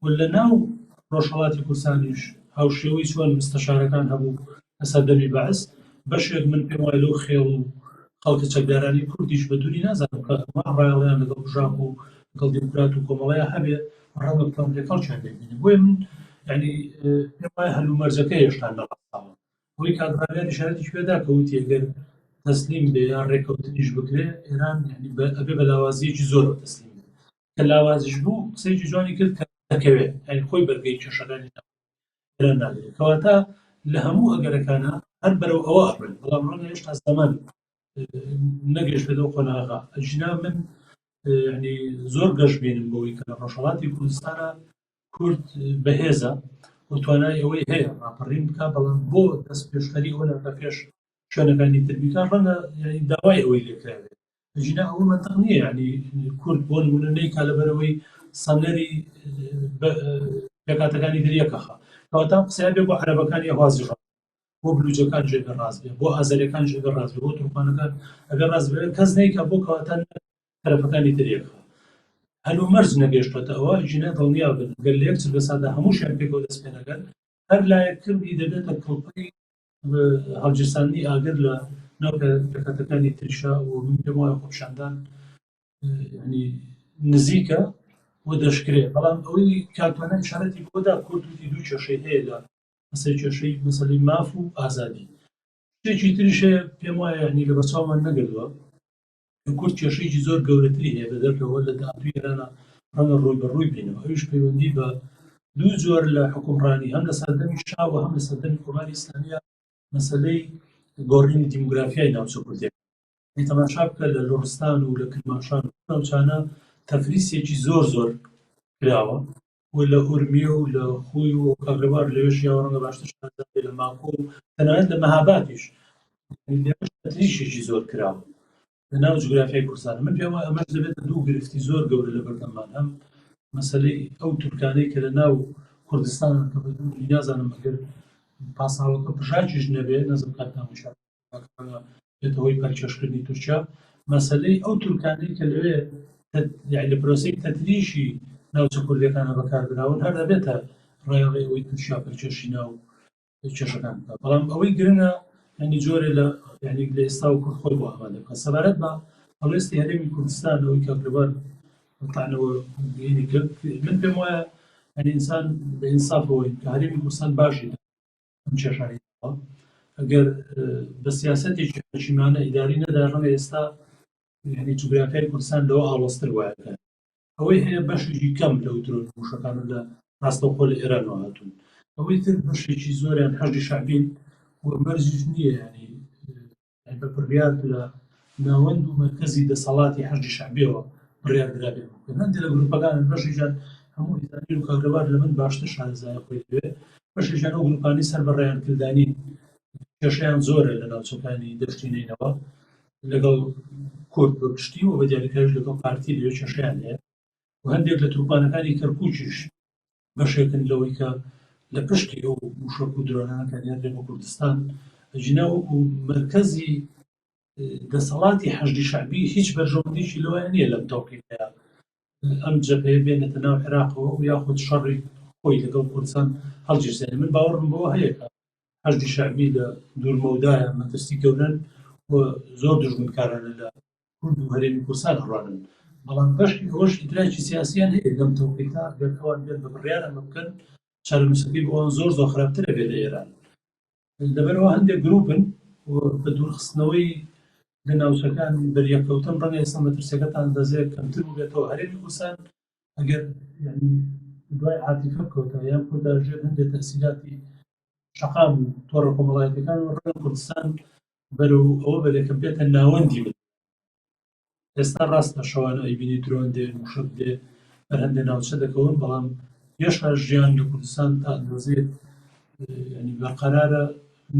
[SPEAKER 4] و لە ناو ڕۆژهەڵاتی کوردستانیش هاوشێوەی چۆن مستەشارەکان هەبوو لەسەر دەمی بەعس بەشێک من پێم وایە لەو خێڵ و خەڵکە چەکدارانی کوردیش بە دووری نازانم کە ڕایڵیان لەگەڵ بژاق و لەگەڵ دیموکرات و کۆمەڵەیە هەبێ ڕەنگە بتوان لێکەڵکیان لێبینێ بۆیە من یعنی پێم وایە هەلومەرجەکە هێشتا نەڕاستاوە ئەوەی کاتڕاویان ئیشارەتیش پێدا کە وتی ئەگەر تەسلیم بێ یان ڕێکەوتنیش بکرێ ئێران یعنی ئەبێ بە لاوازیەکی زۆرەوە تەسلیم بێ کە لاوازیش بوو قسەیەکی جوانی کرد کە دەکەوێت یعنی خۆی بەرگەی کێشەکانی ئێران ناگرێت کەواتە لە هەموو ئەگەرەکانە هەر بەرەو ئەوە ئەڕێن بەڵام ڕەنگە هێشتا زەمان نەگەشت بێتەوە قۆناغا ئەجینا من یعنی زۆر گەشت بینم بۆی کە لە ڕۆژهەڵاتی کوردستانە کورد بەهێزە و توانای ئەوەی هەیە ڕاپەڕین بکە بەڵام بۆ دەست پێشخەری ئەوە لە پێش شوێنەکانی تربیکان ڕەنگە داوای ئەوەی لێکراوێت ئەجینا ئەوە منتەق نییە یعنی کورد بۆ نمونە نەیکا لەبەرەوەی سەنەری پێکاتەکانی دەریەکەخە کەواتە قسەیان بێ بۆ عەرەبەکانی ئەوازی ڕاست بۆ بلوچەکان جێگە ڕاست بێ بۆ ئازەریەکان جێگە ڕاست بێ بۆ تورکمانەکان ئەگەر ڕاست بێ کەس نەیکا بۆ کەواتە تەرەفەکانی ترێکە هەلومەرج نەگەیشتوەتە ئەوە ژینە دڵنیا بن گەر لە یەک بەسادا هەمووشیان پێکەوە دەست پێ نەکەن هەر لایەکردی دەبێتە کڵپەی هەڵگیرساندنی ئاگر لە ناو پێکاتەکانی تریشا و من پێم وایە خۆپیشاندان ینی نزیکە و دەشکرێ بەڵام ئەوەی کاتوانە ئیشارەتی بۆدا کورد وتی دوو کێشەی هەیە لە مەسەی کێشەی مەسەلەی ماف و ئازادی شتێکی تریشێ پێم وایە ینی لە بەرچاومان نەگردووە کورد کێشەیەکی زۆر گەورەتری هەیە بەدەرەوە لە داهاتووی ئێرانە ڕەنگە ڕووی بەڕووی بینەوە ئەویش پەیوەندی بە دوو جۆر لە حکومڕانی هەم لە سەردەمی شاو و هەم لە سەردەمی کۆماری ئیسلامیە مەسەلەی گۆڕینی دیموگرافیای ناوچە کوردیەکان تەماشا بکە لە لۆڕستان و لە کرماشان و ناوچانە تەفریسێکی زۆر زۆر کراوە و لە ئورمیە و لە خوی و کاگرەوار لەوێش یاوە ڕەنگە باشتر شاردابێ لە ماکۆ و تەنانەت لە مەهابادیش تەفریشێکی زۆر کراوە لە ناو جوگرافیای کوردستان من پێم وایە ئەمەش دەبێتە دوو گرفتی زۆر گەورە لە بەردەمان هەم مەسەلەی ئەو تورکانەی کە لە ناو کوردستان کە بەدووری نازانم ئەگەر پاساوەکە پژاکیش نەبێ نەزم کاتناویشە بێتە هۆی پەرچێشکردنی تورکیا مەسەلەی ئەو تورکانەی کە لەوێ یعنی لە پرۆسەی تەدریشی ناوچە کوردیەکانە بەکاربراون هەر دەبێتە ڕێڵێ ئەوەی تووشیاپەرچێشی ناو کێشەکان بکات. بەڵام ئەوەی گرنگە ینی جۆرێ لە ینی لە ئێستا و کورد خۆی بۆ ئامادە بکات. سەبارەت بە هەڵوێستی هەرێمی کوردستان ئەوەی کاکرێبان تانەوە گەینی کرد، من پێم وایە ینی ئینسان بە ئینسافەوەی کە هەرێمی کوردستان باشی ئەم کێشانەی ئەگەر بە سیاسەتێکی حەکیمانە ئیداری نەدا ڕەنگە ئێستا ینی جوگرافیای کوردستان لەوە ئاڵۆزتر وایەکە. ئەوەی هەیە بەشێکی کەم لەو درۆ موشەکان لە ڕاستەوخۆ لە ئێرانەوە هاتوون. ئەوەی تر بەشێکی زۆریان حەشی شعبین و مەرجیش نییە ینی بە بڕیار لە ناوەند و مەرکەزی دەسەڵاتی حەشی شعبیەوە بڕیار درابێ بکەن. هەندێک لە گروپەکانن بەشیشان هەموو ئیزانین و کاکرێبار لە من باشتر شارەزای خۆی دەوێت، بەشیشان ئەو گروپانی سەر بە ڕێیانکردانی کێشەیان زۆرە لە ناوچەکانی دەشتینینەوە لەگەڵ کورد بە پشتی و بە دیاریکراویش لەگەڵ پارتی لەوێ کێشەیان هەیە و هەندێک لە تووپانەکانی کەرکووکیش بەشێکن لەوەی کە لە پشتی ئەو موشک و درۆنانەکان بۆ کوردستان ئەجینا وەکو مەرکەزی دەسەڵاتی حەشدی شعبی هیچ بەرژەوەندیشی لەوەیە نییە لەم تەوقیفەیە ئەم جەبهەیە بێنێتە ناو عێراقەوە و یاخود شەڕی خۆی لەگەڵ کوردستان هەڵگیرسێنێ. من باوەڕم بەوە هەیە کە حەشدی شعبی لە دوورمەودایە مەترسی کەونن و زۆر دژمنکارانە لە کورد و هەرێمی کوردستان هەڕوانن، بەڵام بەشی ئەوەش ئیدراکی سیاسیان هەیە لەم تەوقیفە گەر ئەوان بێن بە بڕیار ئەمە بکەن چارەنووسەکەی بۆ ئەوان زۆر خراپترە بێت لە ئێران. لەبەرەوە هەندێک گروپن و بە دوورخستنەوەی لە ناوچەکان بەریەکەوتن ڕەنگە ئێستا مەترسیەکەتان دەزێت کەمتر بێتەوە. هەرێمی کوردستان ئەگەر ینی دوای عاتیفە بکەوتە یان کۆتا ژێر هەندێک تەسیلاتی شەقام و تۆڕە کۆمەڵایەتەکان ڕەنگە کوردستان بەرەو ئەوە بەرێکەم بێتە ناوەندی بێت. ئێستا ڕاستە شەوانە ئەیبینی درۆن دێ موشک دێ بەر هەندێک ناوچە دەکەون، بەڵام هێشتا ژیان لە کوردستان تا ئەندازێت ینی بەرقەرارە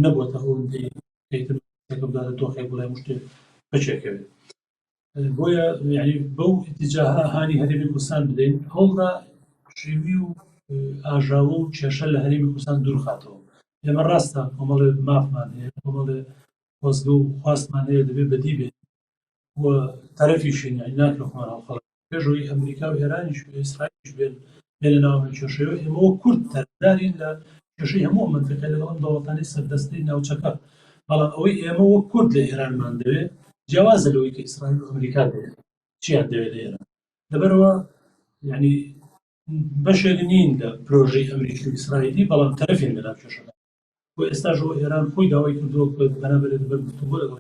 [SPEAKER 4] نەبووەتە ئەوەندەی کەیترێکبداتە دۆخێک بڵای شتێک بچێکەوێت. بۆیە ینی بەو ئیتیجاها هانی هەرێمی کوردستان بدەین هەوڵدا شێوی و ئاژاوە و کێشە لە هەرێمی کوردستان دوورخاتەوە. ئێمە ڕاستە کۆمەڵێ مافمان هەیە، کۆمەڵێ خۆزگە و خواستمان هەیە دەبێت بەدی بێت و تەرەفیشین ینی ناکرێ خۆمان هەڵخەڵک پێشەوەی ئەمریکا و ئێرانیش و ئیسرائیلیش بێنە ناو ئەم کێشەیەوە. ئێمە وەک کورد تەرەفدارین لە کێشەی هەموو مەنتیقەی لەگەڵ ئەم دەوڵەتانەی سەردەستەی ناوچەکە، بەڵام ئەوەی ئێمە وەک کورد لە ئێرانمان دەوێت جیاوازە لەوەی کە ئیسرائیل و ئەمریکا دەوێت چیان دەوێت لە ئێران. لەبەرەوە ینی بەشێک نین لە پرۆژەی ئەمریکی و ئیسرائیلی، بەڵام تەرەفین لە ناو کێشەکە. بۆ ئێستاژ ئێران خۆی داوای کردووە بەرامبەر بە گفتوگۆ لەگەڵ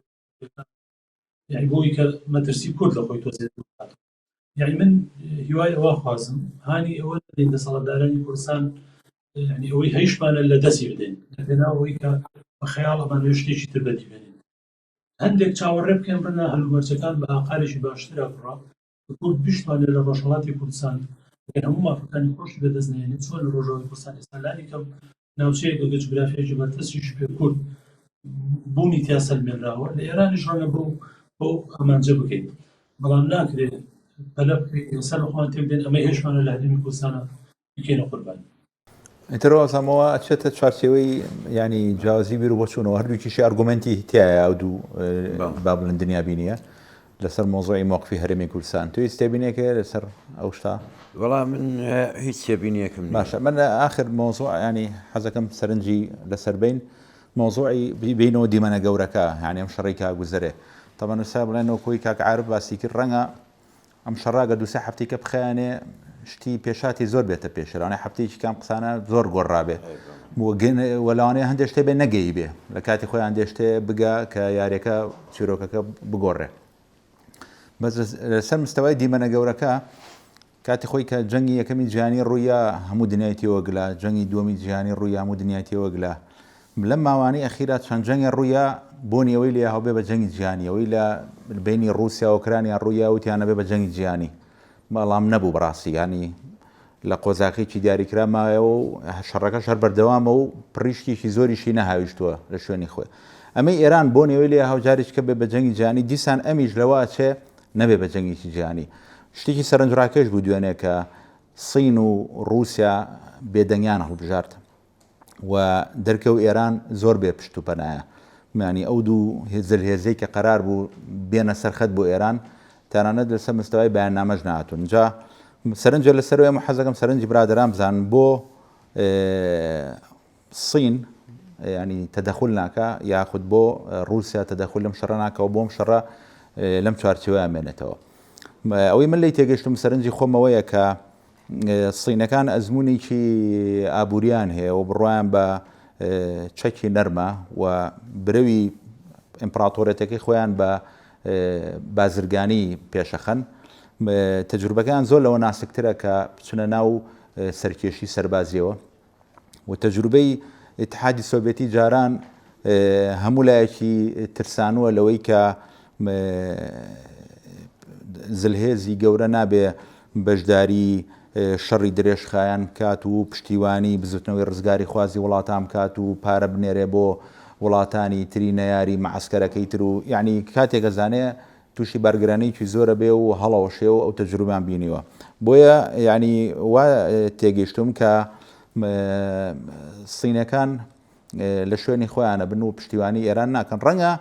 [SPEAKER 4] یعنی بۆی کە مەترسی کورد لە خۆی تۆزێت. یعنی من هیوای ئەوە خوازم هانی ئەوە دەین دەسەڵاتدارانی کوردستان ینی ئەوەی هەیشمانە لە دەستی بدەین لە پێناوەوەی کە بە خەیاڵ ئەمانوێ شتێکی تر بەدی بێنین. هەندێک چاوەڕێ بکەن بڕنا هەلومەرجەکان بە ئاقارێکی باشترا بڕا کورد بیشتوانێت لە ڕۆژهەڵاتی کوردستان هەموو مافەکانی خۆشی بەدەستنێنێت چۆن لە ڕۆژەوەی کوردستان ئێستا لانی کەم ناوچەیەک بە جوگرافیایکی بەرتەسیش پێ کورد بوونی تیا سەلمێنراوە لە ئێرانیش ڕەنگە بۆ ئەمانجە بکەین، بەڵام ناکرێت بەلە بکەین سەر خۆیان تێ بدەین ئەمە هێشمانە لە هەرێمی کوردستانە بکەینە قوربان.
[SPEAKER 1] ئیترەوە ئەسامەوە ئەچێتە چوارچێوەی ینی جیاوازی بیر و بۆچوونەوە هەردووکیشی ئارگومنتی تایە ئەو دوو با بڵێن دنیا بینیە لەسەر مۆزوعی موقفی هەرێمی کوردستان. توی استێبینێکە لەسەر ئەو شتا؟
[SPEAKER 2] وەڵام من هیچ سێبینیەکەم
[SPEAKER 1] باشە. من آخر مۆزوع ینی حەزەکەم سەرنجی لەسەر بین مۆزوعی بینەوە دیمەنە گەورەکە ینی ئەم شەڕی کا گوزەرێ تەبەن سا بڵێنەوە کۆی کاک عارف باسی کرد ڕەنگە ئەم شەڕاگە دووسێ هەفتێکە بخەیانێ شتی پێشاتی زۆر بێتە پێشرانە هەفتەیەکی کام قسانە زۆر گۆڕابێ وەلاوانەیە هەندێک شتێ بێ نەگەی بێ لە کاتی خۆیان دێشتێ بگا کە یاریەکە چیرۆکەکە بگۆڕێ. بەس لەسەر مستەوای دیمەنە گەورەکە کاتی خۆی کە جەنگی یەکەمی جیهانی ڕوویە هەموو دنیایەتیەوە گلا، جەنگی دووەمی جیهانی ڕوویە هەموو دنیایەتیەوە گلا. لەم ماوانەی ئەخیرا چەند جەنگی ڕوویە بۆنی ئەوەی لێ هەڵبێ بە جەنگی جیهانی، ئەوەی لە بینی ڕووسیا و ئوکرانیا ڕوویە وتیانە بێ بە جەنگی جیهانی، بەڵام نەبوو بەڕاستی ینی لە قۆزاقیی دیاریکرا مایەوە و شەڕەکە شەر بەردەوامە و پڕیشتێکی زۆریشی نەهاویشتووە لە شوێنی خۆی. ئەمەی ئێران بۆ نێوەی لێ هاوجارێک کە بێ بە جەنگی جیهانی دیسان ئەمیش لەوە چێ نەبێ بە جەنگێکی جیهانی. شتێکی سەرنجڕاکێش بوو دوێنێ کە سین و ڕووسیا بێدەنگیان هەڵبژارد و دەرکە و ئێران زۆر بێ پشت و پەنایە، مانی ئەو دوو هێزەی کە قەرار بوو بێنە سەرخەت بۆ ئێران تەنانەت لەسەر مستەوای بەیاننامەش نهاتوون. جا سەرنجە لەسەرەوەی حەزەکەم سەرنجی برادرام بزان بۆ سین ینی تەدەخل ناکە یاخود بۆ رووسیا تەدەخل لەم شەڕە ناکەەوە بۆم شەڕە لەم چوارچەوەی ئامێنێتەوە. ئەوەی من لی تێگەشتم سەرنجی خۆمەوەیە کە سینەکان ئەزممویکی ئابوووریان هەیە و بڕواان بە چەکی نەرمە و برەوی ئیمپراتۆرەتەکەی خۆیان بە بازرگانی پێشەخەن. تەجروبەکان زۆر لەوە ناسکترە کە بچونە ناو سەرکێشی سەربازیەوە و تەجروبەی اتحادی سۆڤێتی جاران هەموو لایەکی ترسانووە لەوەی کە زلهێزی گەورە نابێ بەشداری شەڕی درێژخایان کات و پشتیوانی بزوتنەوەی ڕزگاری خوازی وڵاتان کات و پارە بنێرێ بۆ وڵاتانی تری نەیاری مەعسکەرەکەی تر و یعنی کاتێکە زانێ تووشی بەرگرانەیەکی زۆرە بێ و هەڵەوەشێ و ئەو تەجروبیان بینیوە. بۆیە ینی وا تێگەیشتم کە سینەکان لە شوێنی خۆیانە بن و پشتیوانی ئێران ناکەن. ڕەنگە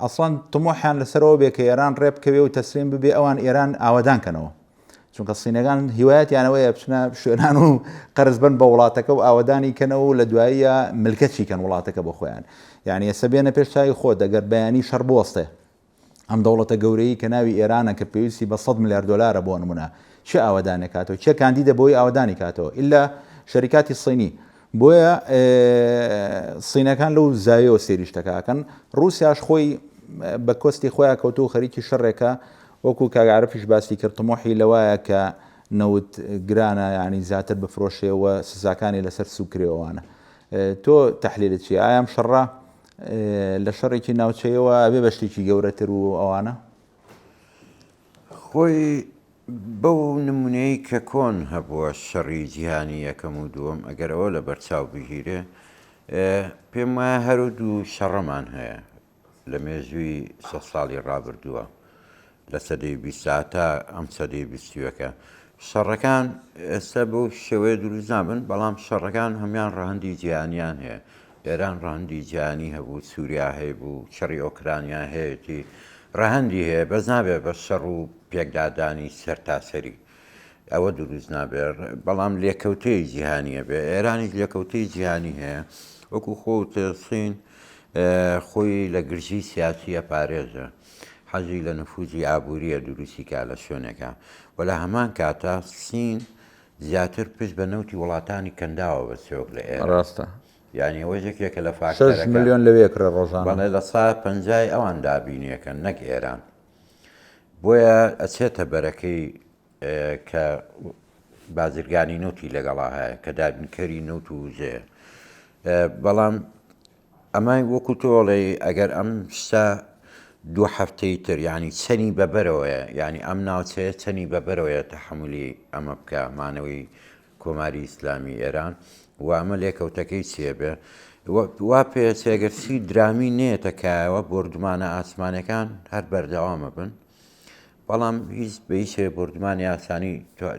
[SPEAKER 1] ئەسڵان تمۆحیان لەسەرەوە بێ کە ئێران ڕێبکەوێ و تەسلیم ببێ ئەوان ئێران ئاوەدانکەنەوە، چونکە سینەکان هیوایەتیانەوەیە بچنە شوێنان و قەرز بن بە وڵاتەکە و ئاوەدانی کەنەوە و لە دواییە ملکەتی کەن وڵاتەکە بە خۆیان. یعنی ئێستا بێنە پێش چاوی خۆ دەگەر بەیانی شەڕ بوەستێ ئەم دەوڵەتە گەورەی کە ناوی ئێرانە کە پێویستی بە 100 میلیارد دلارە بۆ نمونە چه ئاوەدانێک کاتەوە چه کاندیدە بۆی ئاوەدانی کاتەوە ئللا شەریکاتی سینی. بۆیە سینەکان لەو زایەوە سێریشتەکەکەن. رووسیاش خۆی بە کۆستی خۆیان کەوتو و خەریکی شەڕێکە وەکو کاگعرفیش باسی کرد تمۆحی لەوایە کە نەوت گرانە ینی زیاتر بفرۆشێەوە سزاکانی لەسەر سوکرێەوەوانە. تۆ تەحلیلت چی ئایام شەڕە لە شەڕێکی ناوچەیەوە ئەبێ بەشتێکی گەورەتر و ئەوانە
[SPEAKER 2] خۆی بەو نمونەی کە کۆن هەبووە شەڕی جیهانی یەکەم و دووەم ئەگەر ئەوە لە بەرچاو بگیرێ پێم وایە هەرودوو شەڕەمان هەیە لە مێژووی 100 ساڵی ڕابردووە لە سەدەی 20 تا ئەم سەدەی 20ەکە شەڕەکان ئێستا بۆ شێوەیە دروست نابن، بەڵام شەڕەکان هەمان ڕەهەندی جیهانیان هەیە. ئێران ڕەهەندی جیهانی هەبوو، سووریا هەیە بوو، شەڕی ئۆکرانیا هەیەی ڕەهەندی هەیە، بەس نابێت بە شەڕ و پێکدادانی سەرتاسەری ئەوە دروست نابێت، بەڵام لێکەوتەی جیهانیە بێ. ئێرانی لێکەوتەی جیهانی هەیە وەکو خۆتە سین خۆی لە گرژی سیاسیە پارێزە، حەزی لە نفوزی ئابووریە دروستیکە لە شوێنێکە و لە هەمان کاتە سین زیاتر پشت بە نەوتی وڵاتانی کەنداوە بە سێوک لە ئێرە ڕاستە. یعنی ئەوەیەکێکە لە
[SPEAKER 1] 6 ملیۆن لەوەیەکرە ڕۆژانە
[SPEAKER 2] بەڵێ لە 150 ئەوان دابینیەکەن نەک ئێران. بۆیە ئەچێتە بەرەکەی کە بازرگانی نوتی لەگەڵا هەیە کە دابینکەری نوت و وزەیە. بەڵام ئەمای وەکو تۆڵێ ئەگەر ئەم شتا 2 هەفتەی تر ینی چەنی بەبەرەوەیە، ینی ئەم ناوچەیە چەنی بەبەرەوەیە تەحملی ئەمە بکە مانەوەی کۆماری ئیسلامی ئێران و ئەمە لێکەوتەکەی چێ بێ وا پێچێگەرسی درامی نێتە کایەوە بردمانە ئاسمانەکان هەر بەردەوامە بن، بەڵام هیچ بە هیچ بردمانی ئاسانی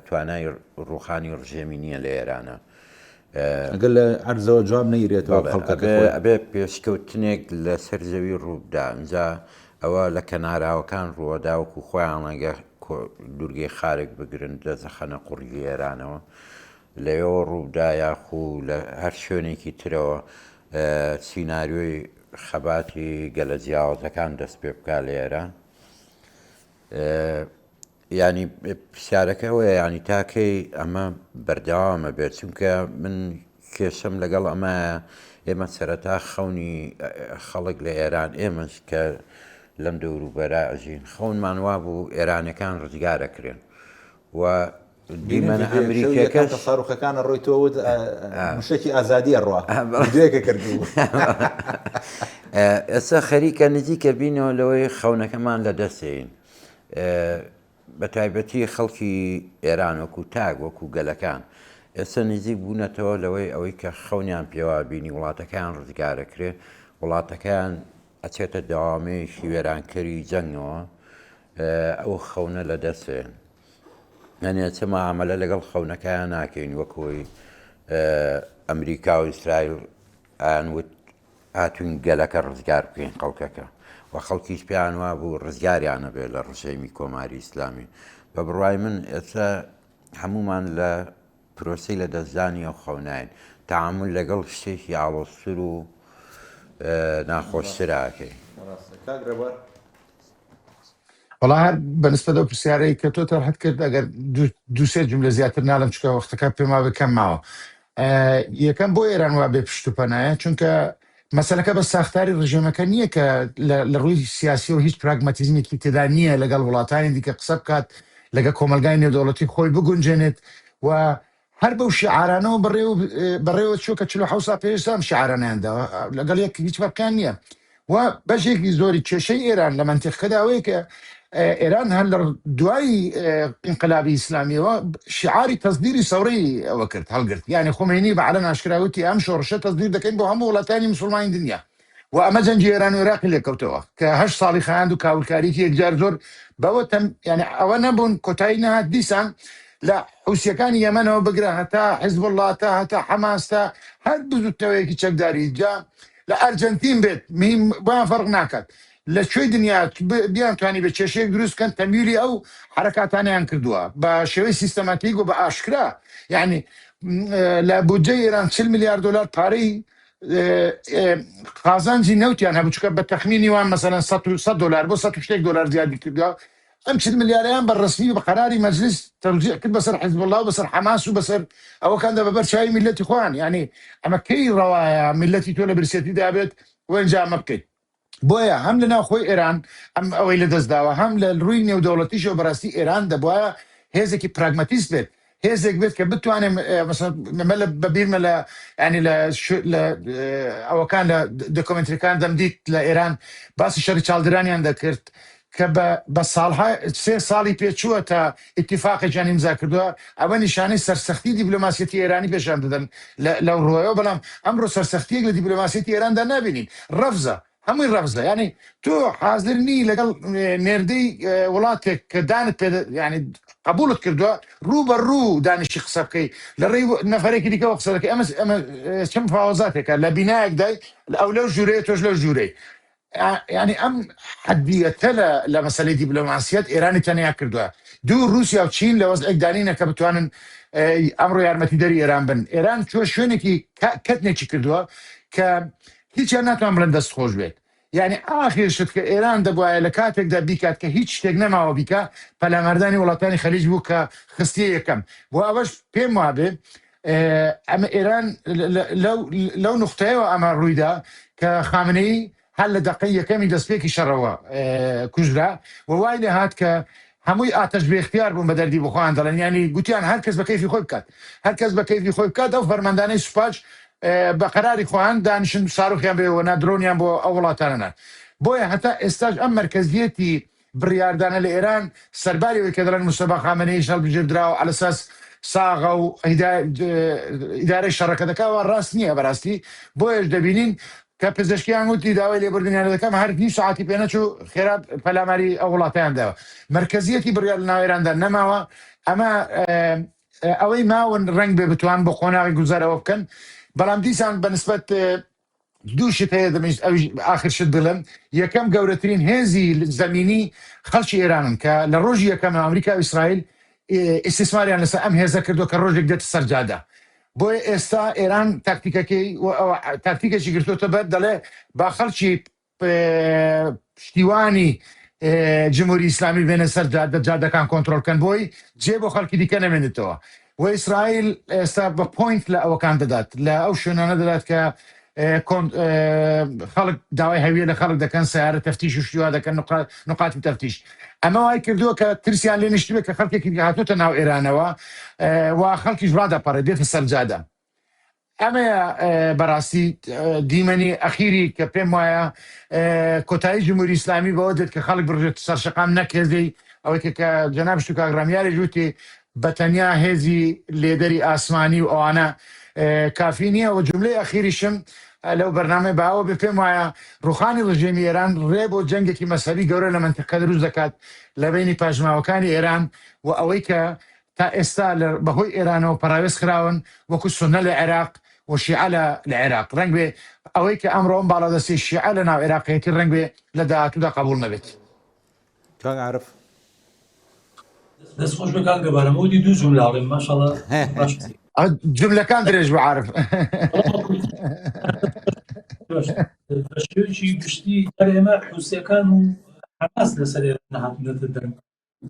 [SPEAKER 2] توانای ڕوخانی ڕژێمی نییە لە ئێرانە.
[SPEAKER 1] ئەگەر لە عەرزەوە جواب نەیرێتەوە
[SPEAKER 2] ئەبێ پێشکەوتنێک لە سەر زەوی ڕووبدا، ئەنجا ئەوە لە کەناراوەکان ڕووەداوەکو خۆیان ئەگە دوورگەی خارێک بگرن دەزەخەنە قوڕی ئێرانەوە لەوێەوە ڕوودا یاخو لە هەر شوێنێکی ترەوە سیناریۆی خەباتی گەلە جیاوازەکان دەست پێ بکە لە ئێران. ینی پرسیارەکەەوەی ینی تاکەی ئەمە بەردەوامە بێت، چونکە من کێشەم لەگەڵ ئەمە ئێمە سەرەتا خەونی خەڵک لە ئێران ئێمەش کە لەم دەوروبەرە ئەژین خەونمان وا بوو ئێرانەکان ڕزگارەکرێن و دیمەنە ئەمریکیەکەش
[SPEAKER 1] ساڕوخەکانە ڕۆی تۆوت مشتێکی ئازادیە ڕوا دوێکە کردبوو.
[SPEAKER 2] ئێستا خەریکە نزیکە بینەوە لەوەی خەونەکەمان لە دەستین، بە تایبەتی خەڵکی ئێران وەکو تاک وەکو گەلەکان ئێستا نزیک بوونەتەوە لەوەی ئەوەی کە خەونیان پێوا بینی وڵاتەکان ڕزگارەکرێ، وڵاتەکان ئەچێتە دەوامەیەکی وێرانکەری جەنگەوە ئەو خەونە لە دەستێن. هەنێ چە مەعامەلە لەگەڵ خەونەکەیان ناکەین وەکۆی ئەمریکا و ئیسرائیل ئەیانوت هاتوین گەلەکە ڕزگار بکەین خەڵکەکە و خەڵکیش پێیان وا بوو ڕزگاریانە بێت لە ڕژێمی کۆماری ئیسلامی. بە بڕوای من ئێستا هەمومان لە پرۆسی لە دەستدانی و خەوناین تەعامل لەگەڵ شتێکی ئاڵۆزتر و ناخۆشتراکەی.
[SPEAKER 3] والله هەر بەنسبە ئەو پرسیارەی کە تۆ تەرحەت کرد ئەگەر دووسێ جملە زیاتر ناڵم چکە وەختەکە پێما بکەم ماوە. یەکەم بۆ ئێران وا بێ پشتوپەنایە چونکە مەسەلەکە بە ساختاری ڕژێمەکە نییە کە لە ڕووی سیاسی و هیچ پراگماتیزمێکی تێدا نییە لەگەڵ وڵاتانی دیکە قسە بکات لەگە کۆمەلگای نێودەوڵەتی خۆی بگونجێنێت و هەر بەو شعارانەوە بەڕێوە چووکە 47 سا پێشتام شعارانیانداوە لەگەڵ یەک هیچ بەرکان نییە و بەشێکی زۆری کێشەی ئێران لە منتیقەدا ئەوەیە کە ئێران هەر لە دوای ئینقلابی ئیسلامیەوە شعاری تەزدیری سەورەی ئەوە کرد هەڵگرت یعنی خۆمینی بە عەلەن ئاشکراوتی ئەم شۆڕشە تەزدیر دەکەین بۆ هەموو وڵاتانی موسڵمانی دنیا و ئەمە جەنگی ئێران و عێراقی لێکەوتەوە کە 8 ساڵی خەیاند و کاولکاریکی یەکجار زۆر بەوە یعنی ئەوە نەبوون کۆتایی نەهات دیسان لە حوسیەکانی یەمەنەوە بگرە هەتا حیزب الله تا هەتا حەماس تا هەر بزوتەوەیەکی چەکداری جا لە ئەرجەنتین بێت بۆیان فەرق ناکات لە کوێی دنیا بیان توانی بە کێشەیەک دروستکەن تەمیلی ئەو حرەکاتانیان کردووە بە شێوەی سیستەماتیک و بە ئاشکرا یعنی لە بودجەی ئێران 40 میلیارد دلار پارەی قازانجی نەوتیان هەبوو چکە بە تەخمینی وان مەسەلەن 100 دلار بۆ 100 شتێک دلار زیادی کردووە ئەم 40 میلیاردیان بەڕسمی بە قەراری مەجلیس تەوزیع کرد بەسەر حیزب الله و بەسەر حەماس و بەسەر ئەوەکاندا بەبەر چاوی میلەتی خۆیان یعنی ئەمە کەی ڕەوایە میلەتی تۆ لە برسێتی دابێت وەنجا ئەمە بکەیت بۆیە هەم لە ناوخۆی ئێران ئەم ئەوەی لە دەستداوە هەم لە ڕووی نێودەوڵەتیشەوە بەڕاستی ئێران دەبواە هێزێکی پراگماتیست بێت هێزێک بێت کە بتوانێت بەبیرمە لە ینی لە ئەوەکان لە دۆکۆمنتریەکان دەمدیت لە ئێران باسی شەڕی چاڵدرانیان دەکرد کە بە ساڵها 3 ساڵی پێچووە تا ئیتیفاقێکیان ئیمزا کردووە ئەوە نیشانەی سەرسەختی دیبلۆماسیەتی ئێرانی پێشان دەدەن لەو ڕۆیەوە بەڵام ئەمڕۆ سەرسەختیەک لە دیبلۆماسیەتی ئێراندا نابینین ڕەفزە هەمووی ڕەفزە ینی تۆ حازر نی لەگەڵ نێردەی وڵاتێک کە دانت پێ ینی قبولت کردووە ڕوو بە ڕوو دانیشی قسە بکەی لە ڕێی نەفرێکی دیکەەوە قسە دەکەی ئەمە چەند فاوازاتێکە لە بینایەک دای ئەو لەو ژوورەیە تۆش لەو ژوورەی ینی ئەم حەدیەتە لە مەسەلەی دیبلۆماسیەت ئێرانی تەنیا کردووە دوو رووسیا و چین لە وەزعێک دانینە کە بتوانن ئەمڕۆ یارمەتی دەری ئێران بن ئێران چۆ شوێنێکی کەتنێکی کردووە کە هیچیان ناتوان بڵێن دەست خۆش بێت یعنی ئاخر شت کە ئێران دەبواە لە کاتێکدا بیکات کە هیچ شتێک نەماوە بیکە پەلامەردانی وڵاتانی خەلیج بوو کە خستیە یەکەم بۆ ئەوەش پێم وابێ ئەمە ئێران لەو نقطەیەوە ئەمە ڕوویدا کە خامنەی هەر لە دەقەی یەکەمی دەستپێکی شەڕەوە کوژرا و وای لێ هات کە هەمووی ئاتەش بێختیار بوون بە دەردی بخۆیان دەڵێن ینی گوتیان هەر کەس بە کەیفی خۆی بکات هەر کەس بە کەیفی خۆی بکات ئەو فەرماندانەی سوپاچ بە قەراری خۆیان دانیشن ساروخیان بێەوە نادرۆنیان بۆ ئەو وڵاتانە بۆیە هەتا ئێستاش ئەم مرکزیەتی بڕیاردانە لە ئێران سەرباریەوەی کە دەڵێن مستەفا خامنەی هەڵبژێردراوە على ئەساس ساغە و ئیدارەی شەڕەکە دەکاوە ڕاست نییە بەڕاستی بۆیەش دەبینین کە پزیشکیان وتی داوای لێبوردنیان دەکەم هەر هیچ ساعتی پێ نەچوو خێرا پەلاماری ئەو وڵاتیانداوە مرکزیەتی بڕیار لە ناو ئێراندا نەماوە ئەمە ئەوەی ماون ڕنگ بێ بتوان بۆ خۆناغی گوزارەوە بکەن بەڵام دیسان بەنسبەت دووشت هەیە دەمەویست ئاخر شت بڵێم یەکەم گەورەترین هێزی زەمینی خەڵکی ئێرانن کە لە ڕۆژی یەکەم ئەمریکا و ئیسرائیل ئیستیسماریان لەسەر ئەم هێزە کردو کە ڕۆژێک دێتە سەرجادە بۆیە ئێستا ئێران تاکتیکەکەی تاکتیکێکی گرتوتە بەر دەڵێ با خەڵکی پشتیوانی جمهوری ئیسلامی بێنە سەر جادەکان کۆنتڕۆلکەن بۆی جێ بۆ خەڵکی دیکە نەمێنێتەوە و ئیسرائیل ئێستا بە پۆینت لە ئەوەکان دەدات لە ئەو شوێنانە دەدات کە خەڵک داوای هەویە لە خەڵک دەکەن سیارە تەفتیش و شتیوا دەکەن نقاتی تەفتیش ئەمە وای کردووە کە ترسیان لێ نیشتوێ کە خەڵکێکی هاتوتە ناو ئێرانەوە و خەڵکیش ڕادەپەڕێ دێتە سەرجادە ئەمەیە بەڕاستی دیمەنی ئەخیری کە پێم وایە کۆتایی جمهوری ئیسلامی بەوە دێت کە خەڵک بڕێت سەرشەقام نەکێزەی ئەوەی کە جەناب شتو کاگرامیاری جوتی بەتەنیا هێزی لێدەری ئاسمانی و ئەوانە کافی نییە و جملەی ئەخیریشم لەو بەرنامە باوە بێ پێم وایە ڕوخانی ڕژێمی ئێران ڕێ بۆ جەنگێکی مەسەوی گەورە لە منتیقە دروست دەکات لە بینی پاژماوەکانی ئێران و ئەوەی کە تا ئێستا بەهۆی ئێرانەوە پەراوێز خراون وەکو سونە لە عێراق و شیعە لە عێراق ڕەنگ بێ ئەوەی کە ئەمڕۆ ئەم باڵادەستی شیعە لە ناو عێراقیەتی ڕەنگ بێ لە داهاتوودا قبول نەبێت.
[SPEAKER 1] کاک عارف
[SPEAKER 4] دەستخۆش بە کاک دەبارەمەوەی دوو جملاڵێ ماشەڵڵا باش
[SPEAKER 3] جملەکان درێژ بعرف
[SPEAKER 4] بە شێوەیەکی گشتی ئێمە حوسیەکان و حماس لەسەر ئێران نەهاتونەتە دەنگ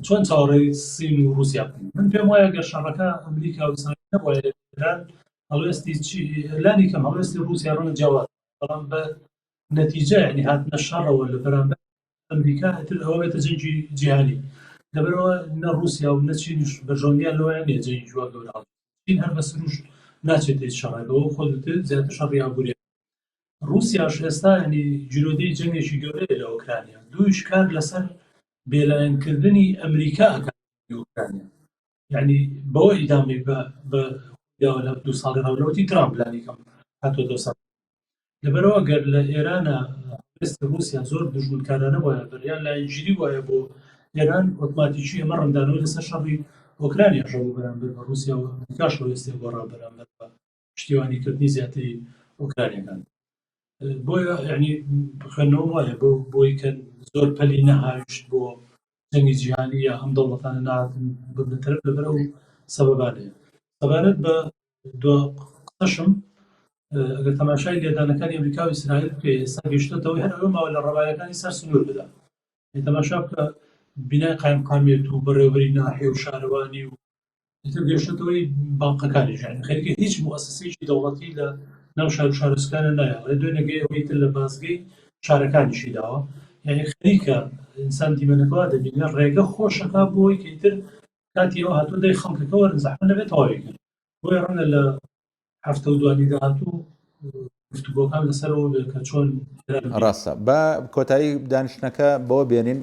[SPEAKER 4] چۆن چاوەڕێی سین و رووسیا بکەین من پێم وایە گەر شەڕەکە ئەمریکا و ئیسرائیل نەبوایە ئێران هەڵوێستی لانی کەم هەڵوێستی رووسیا ڕەنگە جیاواز بەڵام بە نەتیجە یعنی هاتنە شەڕەوە لە بەرامبەر ئەمریکا هەتر ئەوە بێتە جەنگی جیهانی لەبەرەوە نە رووسیا و نە چینیش بەژۆندیان لەوەیان نییە جەنگی جووا گەورە چین هەر بە سروش ناچێت هیچ شەڕێکەوە خۆت زیاتر شەڕی ئابوووریە رووسیاش ئێستا ینی جیرۆدەی جەنگێکی گەورەیە لە ئۆکرانیا دووش کار لەسەر بێلایەنکردنی ئەمریکا ئۆکرانیا یعنی بەوە ئیدامی بە لە 2 ساڵی ڕاولەوەتی ترامپ لانیکەم هاتۆ 2 ساڵ لەبەرەوە گەر لە ئێرانە ئێستا رووسیا زۆر دژمنکارانە وایە بەریان لایەنگیری وایە بۆ ئێران ئۆتۆماتیکی ئەمە ڕەندانەوە لەسەر شەڕی ئۆکرانیا ڕەبوو بەرامبەر بە رووسیا و ئەمریکاش وێستی گۆڕا بەرامبەر بە پشتیوانیکردنی زیاتری ئۆکرانیەکان بۆیە یعنی خوێندنەوە وایە بۆی کە زۆر پەلی نەهاویشت بۆ جەنگی جیهانی یا ئەم دەوڵەتانە نهاتن ببنە تەرەف لەبەر ئەو سەبەبانەیە سەبارەت بە قسەشم ئەگەر تەماشای لێدانەکانی ئەمریکا و ئیسرائیل بکەی ئێستا گەیشتێتەوە هەر ئەوە ماوە لە ڕەوایەکانی سەر سنوور بدا تەماشا بکە بینای قایمقامێت و بەڕێوەبەری ناحیە و شارەوانی و گەیشتێتەوەی باڵقەکانی ژیان خەریکە هیچ موەسسەسێکی دەوڵەتی لە ناو شار و شارستکانە نایە لە دوێنەگەی ئەوەی تر لە بازگەی شارەکانیشی داوە یعنی خەریکە ئینسان دیمەنەکەوا دەبینە ڕێگە خۆشەکە بۆی کە ئیتر کاتی ئەوە هاتوو دەی خەڵکەکە وەرن زەحمە نەبێت تەواویکرد بۆیە ڕەنگە لە هەفتە و دوانی داهاتوو گفتوگۆکان لەسەرەوە بێت کە چۆن
[SPEAKER 1] ڕاستە بە کۆتایی دانیشتنەکە بەوە بێنین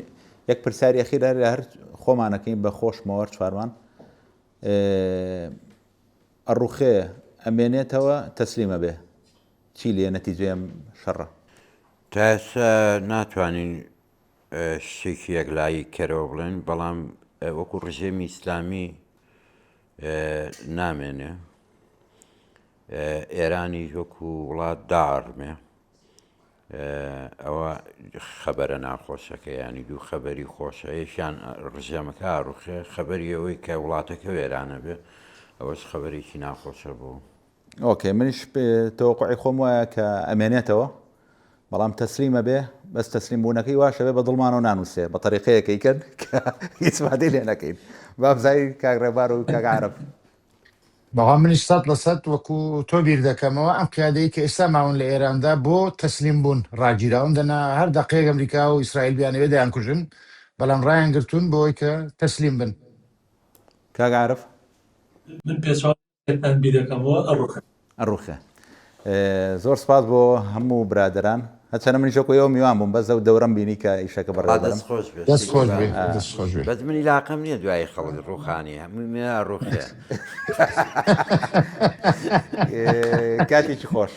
[SPEAKER 1] یەک پرسیاری ئەخیر لە هەر خۆمانەکەین بە خۆشمەوە چوارمان ئەڕوخێ ئەمێنێتەوە تەسلیمە بێ چی لێ نەتیجەیە شەڕە
[SPEAKER 2] تا ئێستا ناتوانین شتێکی یەکلایی کەرەوە بڵێن بەڵام وەکو ڕژێمی ئیسلامی نامێنێ ئێرانی وەکو وڵات داڕمێ ئەوە خەبەرە ناخۆشەکە ینی دوو خەبەری خۆشە یەکیان ڕژێمەکە ئاڕوخێ خەبەری ئەوەی کە وڵاتەکە وێرانە بێ ئەوەش خەبەرێکی ناخۆشە بوو
[SPEAKER 1] ئۆکێ منیش تەوەقعی خۆم وایە کە ئەمێنێتەوە بەڵام تەسلیمە بێ بەس تەسلیم بوونەکەی واشە بێ بە دڵمانەوە نانووسێ بە طریقەیەکەی کرد کە هیچمادەی لێ نەکەین بابزای کاگڕێبار و کاگعرب
[SPEAKER 3] بەڵام منیش 100% وەکو تۆ بیر دەکەمەوە ئەم پیادەی کە ئێستا ماون لە ئێراندا بۆ تەسلیم بوون ڕاگیراون دەنا هەر دەقەیەک ئەمریکا و ئیسرائیل بیانەوێ دەیان کوژن بەڵام ڕایان گرتوون بۆی کە تەسلیم بن
[SPEAKER 1] کاگعرب
[SPEAKER 4] من پێشتان بیر دەکەمەوە
[SPEAKER 1] ئەڕوخێ زۆر سپاس بۆ هەموو برادران هەچەنە منیش وەکوەوە میوان بووم بەس ئەو دەورەم بینی کە ئیشەکە بەڕێوەبەرم
[SPEAKER 3] دەستخۆش بێ
[SPEAKER 2] بەس منی لاقم نییە دوای خەڵک ڕوخانی هەمووی ڕوخێ
[SPEAKER 1] کاتێکی خۆش